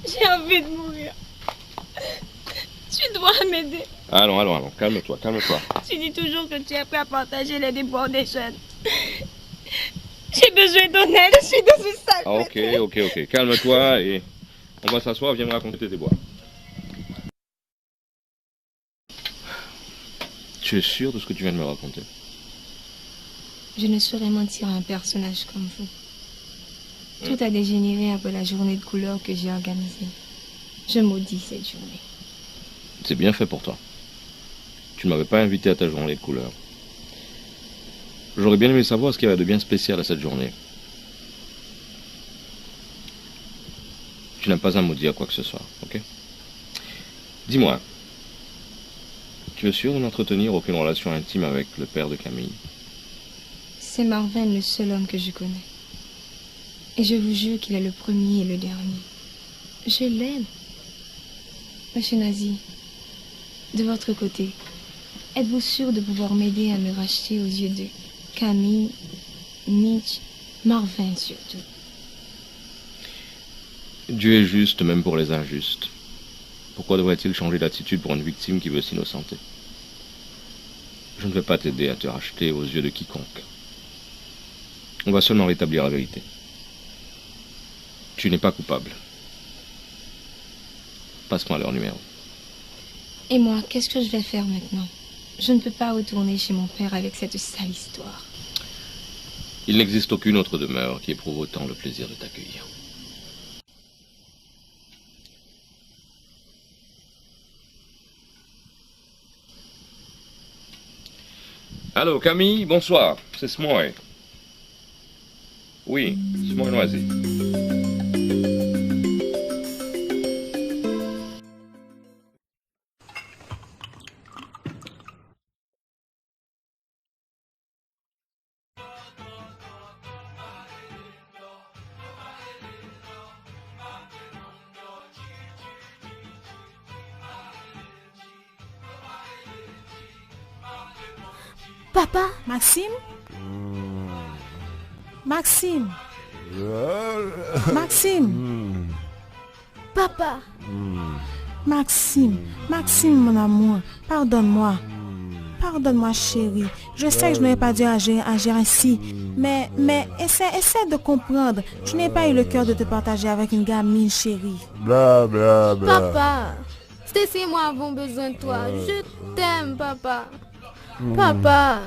J'ai envie de mourir. Tu dois m'aider. Allons, calme-toi. Tu dis toujours que tu es prêt à partager les déboires des jeunes. J'ai besoin ton aide, je suis dans une salle. Ah, ok. Calme-toi et on va s'asseoir, viens me raconter tes déboires. Tu es sûr de ce que tu viens de me raconter? Je ne saurais mentir à un personnage comme vous. Tout a dégénéré après la journée de couleur que j'ai organisée. Je maudis cette journée. C'est bien fait pour toi. Tu ne m'avais pas invité à ta journée de couleur. J'aurais bien aimé savoir ce qu'il y avait de bien spécial à cette journée. Tu n'as pas à me dire quoi que ce soit, ok? Dis-moi, tu es sûr de n'entretenir aucune relation intime avec le père de Camille? C'est Marvin le seul homme que je connais. Et je vous jure qu'il est le premier et le dernier. Je l'aime. Monsieur Nazi, de votre côté, êtes-vous sûr de pouvoir m'aider à me racheter aux yeux de Camille, Mitch, Marvin surtout? Dieu est juste même pour les injustes. Pourquoi devrait-il changer d'attitude pour une victime qui veut s'innocenter? Je ne vais pas t'aider à te racheter aux yeux de quiconque. On va seulement rétablir la vérité. Tu n'es pas coupable. Passe-moi leur numéro. Et moi, qu'est-ce que je vais faire maintenant? Je ne peux pas retourner chez mon père avec cette sale histoire. Il n'existe aucune autre demeure qui éprouve autant le plaisir de t'accueillir. Allô, Camille, bonsoir. C'est Smoy. Oui, Smoy Noisy. Papa, Maxime? Maxime? Papa? Maxime, mon amour, pardonne-moi. Pardonne-moi, chérie. Je sais que je n'aurais pas dû agir ainsi. Mais essaie de comprendre. Je n'ai pas eu le cœur de te partager avec une gamine, chérie. Papa, Stacy et moi avons besoin de toi. Je t'aime, papa. Papa.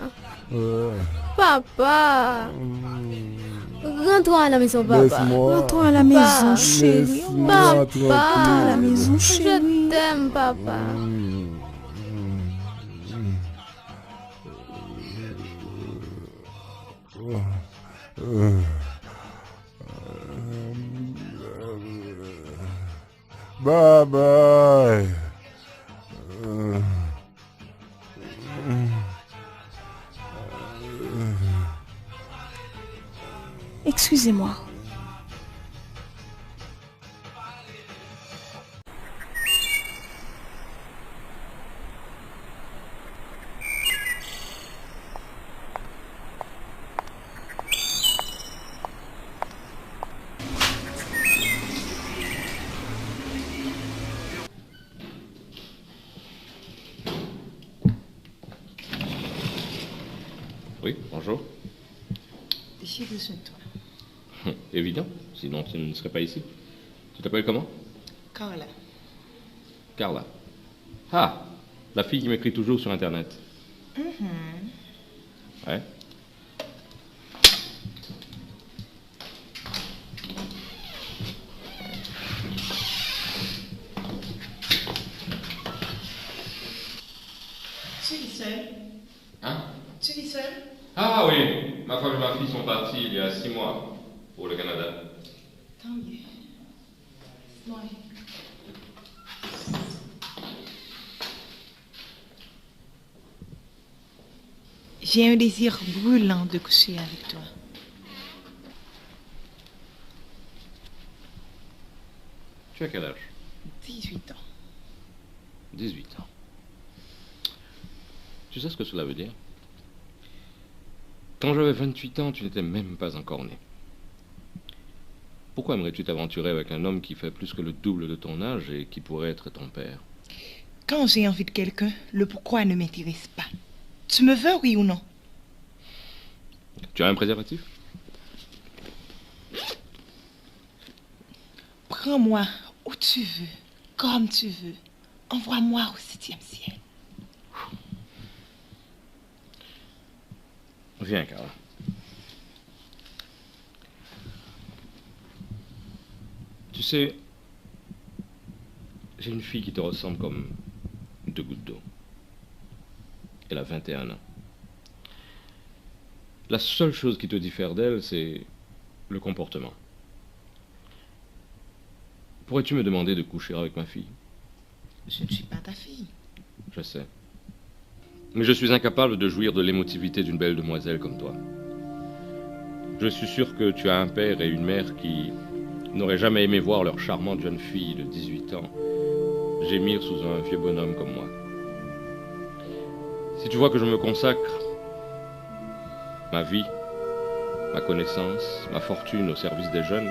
Rentre-toi à la maison, papa. Rentre-toi à la maison, chérie. Papa. À la maison, chérie. Je t'aime, papa. Bye bye. Excusez-moi. Oui, bonjour. J'ai besoin de toi. Évident, sinon tu ne serais pas ici. Tu t'appelles comment? Carla. Carla. Ah, la fille qui m'écrit toujours sur Internet. Ouais. Tu vis seul? Hein? Tu vis seul? Ah oui, ma femme et ma fille sont partis il y a 6 mois pour le Canada. Tant mieux. Ouais. J'ai un désir brûlant de coucher avec toi. Tu as quel âge? 18 ans. 18 ans. Tu sais ce que cela veut dire? Quand j'avais 28 ans, tu n'étais même pas encore né. Pourquoi aimerais-tu t'aventurer avec un homme qui fait plus que le double de ton âge et qui pourrait être ton père? Quand j'ai envie de quelqu'un, le pourquoi ne m'intéresse pas. Tu me veux, oui ou non? Tu as un préservatif? Prends-moi où tu veux, comme tu veux. Envoie-moi au 7e ciel. Viens, Carla. Tu sais, j'ai une fille qui te ressemble comme 2 gouttes d'eau. Elle a 21 ans. La seule chose qui te diffère d'elle, c'est le comportement. Pourrais-tu me demander de coucher avec ma fille? Je ne suis pas ta fille. Je sais. Mais je suis incapable de jouir de l'émotivité d'une belle demoiselle comme toi. Je suis sûr que tu as un père et une mère qui n'auraient jamais aimé voir leur charmante jeune fille de 18 ans gémir sous un vieux bonhomme comme moi. Si tu vois que je me consacre ma vie, ma connaissance, ma fortune au service des jeunes,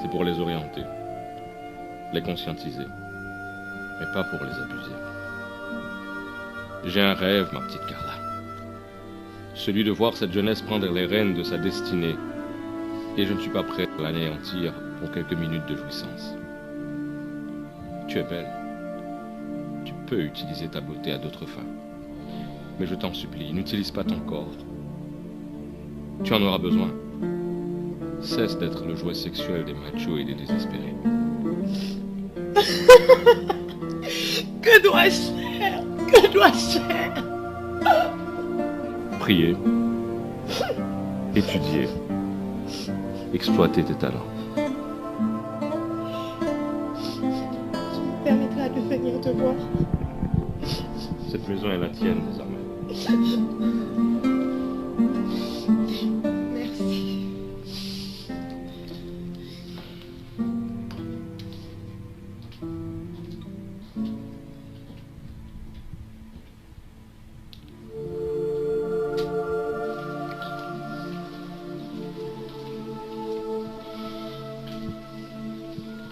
c'est pour les orienter, les conscientiser, mais pas pour les abuser. J'ai un rêve, ma petite Carla. Celui de voir cette jeunesse prendre les rênes de sa destinée. Et je ne suis pas prêt à l'anéantir pour quelques minutes de jouissance. Tu es belle. Tu peux utiliser ta beauté à d'autres fins. Mais je t'en supplie, n'utilise pas ton corps. Tu en auras besoin. Cesse d'être le jouet sexuel des machos et des désespérés. Que dois-je faire? Que dois-je faire? Prier, étudier, exploiter tes talents. Tu me permettras de venir te voir. Cette maison est la tienne désormais. Merci.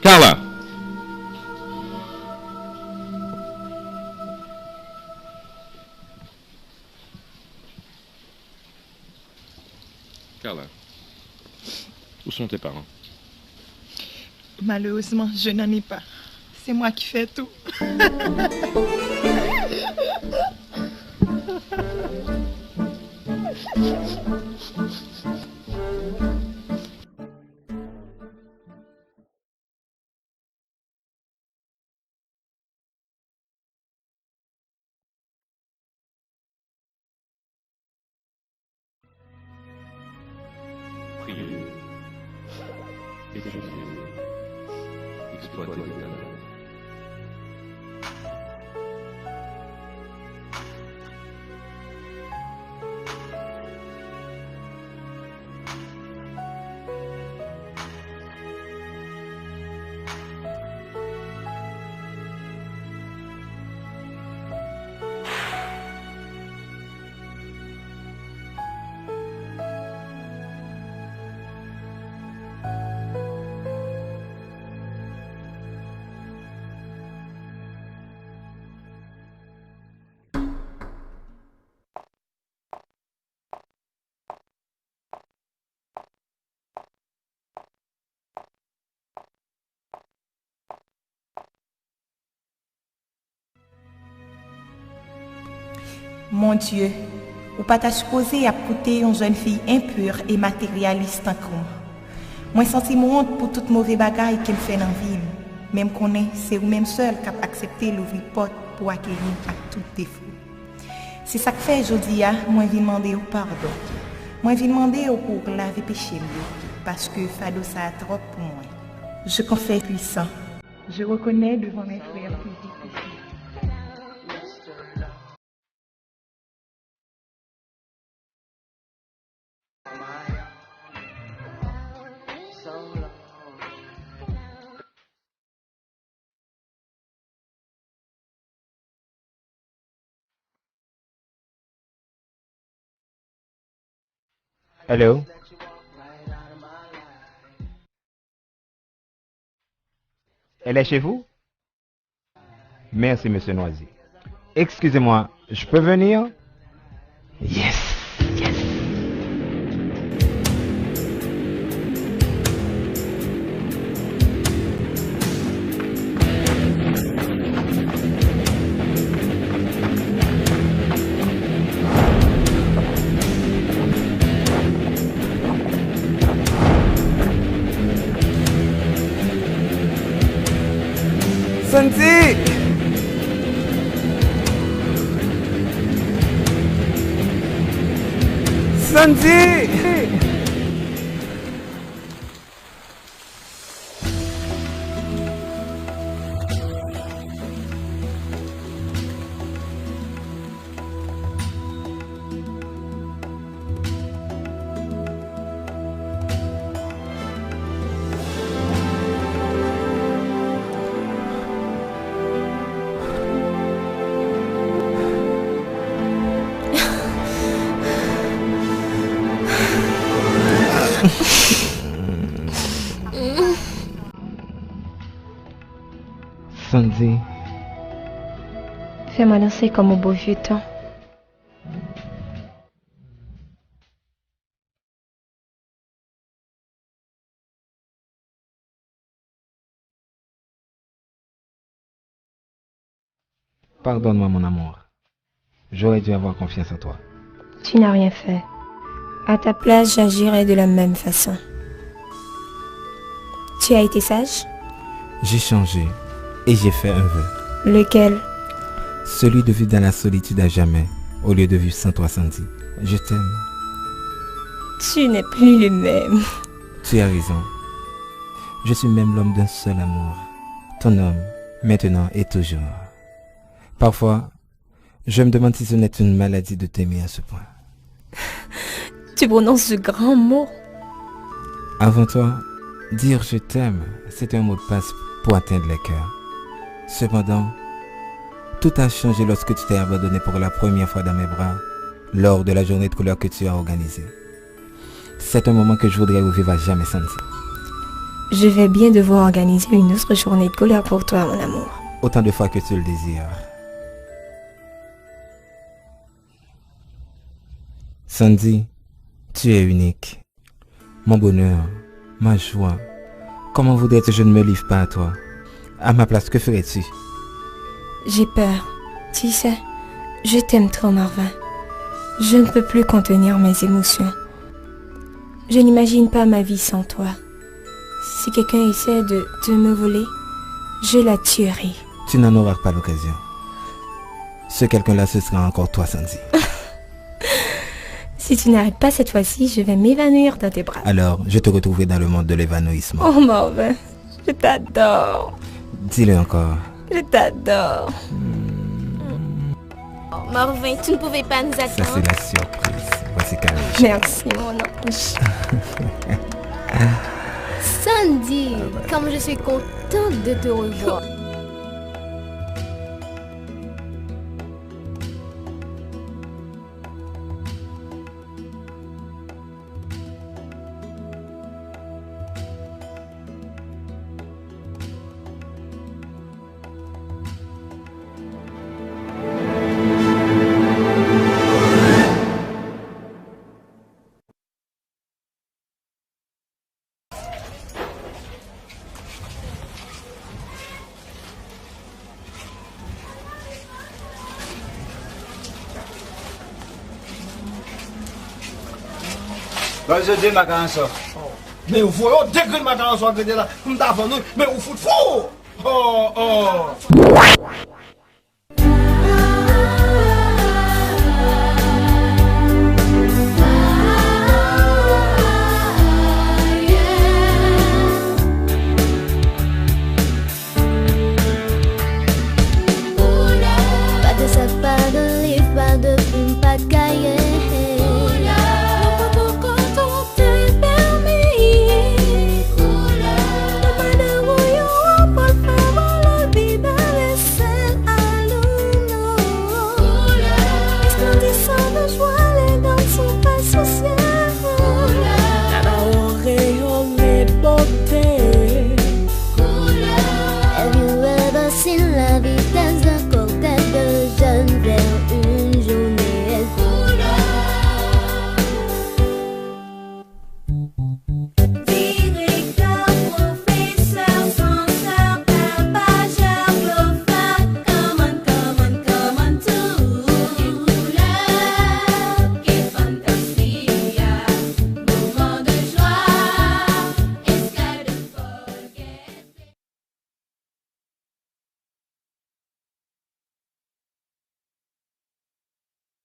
Carla! Carla, où sont tes parents? Malheureusement, je n'en ai pas. C'est moi qui fais tout. Prier, étudier, exploiter tes talents. Mon Dieu, ou pas t'as supposé à coûter une jeune fille impure et matérialiste en comme. Moi senti mon honte pour toute mauvaise bagaille qu'elle fait dans la ville. Même qu'on est, c'est ou même seul qui a accepté l'ouvrir porte pour acquérir à tout défaut. C'est ça que fait aujourd'hui, moi je demander au pardon. Moi je demander au pour laver péché parce que fado ça a trop pour moi. Je confesse puissant. Je reconnais devant mes frères plus difficiles. Hello? Elle est chez vous? Merci, monsieur Noisy. Excusez-moi, je peux venir? Yes! Yes! Sandy! Sandy! Sandy. Fais-moi danser comme au beau vieux temps. Pardonne-moi, mon amour. J'aurais dû avoir confiance en toi. Tu n'as rien fait. À ta place, j'agirais de la même façon. Tu as été sage? J'ai changé et j'ai fait un vœu. Lequel? Celui de vivre dans la solitude à jamais, au lieu de vivre sans toi, Sandy. Je t'aime. Tu n'es plus le même. Tu as raison. Je suis même l'homme d'un seul amour. Ton homme, maintenant et toujours. Parfois, je me demande si ce n'est une maladie de t'aimer à ce point. Tu prononces ce grand mot. Avant toi, dire je t'aime, c'était un mot de passe pour atteindre les cœurs. Cependant, tout a changé lorsque tu t'es abandonné pour la première fois dans mes bras, lors de la journée de couleur que tu as organisée. C'est un moment que je voudrais revivre à jamais, Sandy. Je vais bien devoir organiser une autre journée de couleur pour toi, mon amour. Autant de fois que tu le désires. Sandy, tu es unique. Mon bonheur, ma joie. Comment voudrais-tu que je ne me livre pas à toi? À ma place, que ferais-tu? J'ai peur. Tu sais, je t'aime trop, Marvin. Je ne peux plus contenir mes émotions. Je n'imagine pas ma vie sans toi. Si quelqu'un essaie de me voler, je la tuerai. Tu n'en auras pas l'occasion. Ce quelqu'un-là, ce sera encore toi, Sandy. Si tu n'arrêtes pas cette fois-ci, je vais m'évanouir dans tes bras. Alors, je te retrouverai dans le monde de l'évanouissement. Oh Marvin, je t'adore. Dis-le encore. Je t'adore. Oh, Marvin, tu ne pouvais pas nous attendre. Ça, c'est la surprise. Voici Camille. Merci, mon ange. Sandy, comme je suis contente de te revoir. Bah, je dis ma canson. Mais vous voyez, dès que ma canson a été là, on t'a fait nous, mais vous foutez fou! Oh, oh!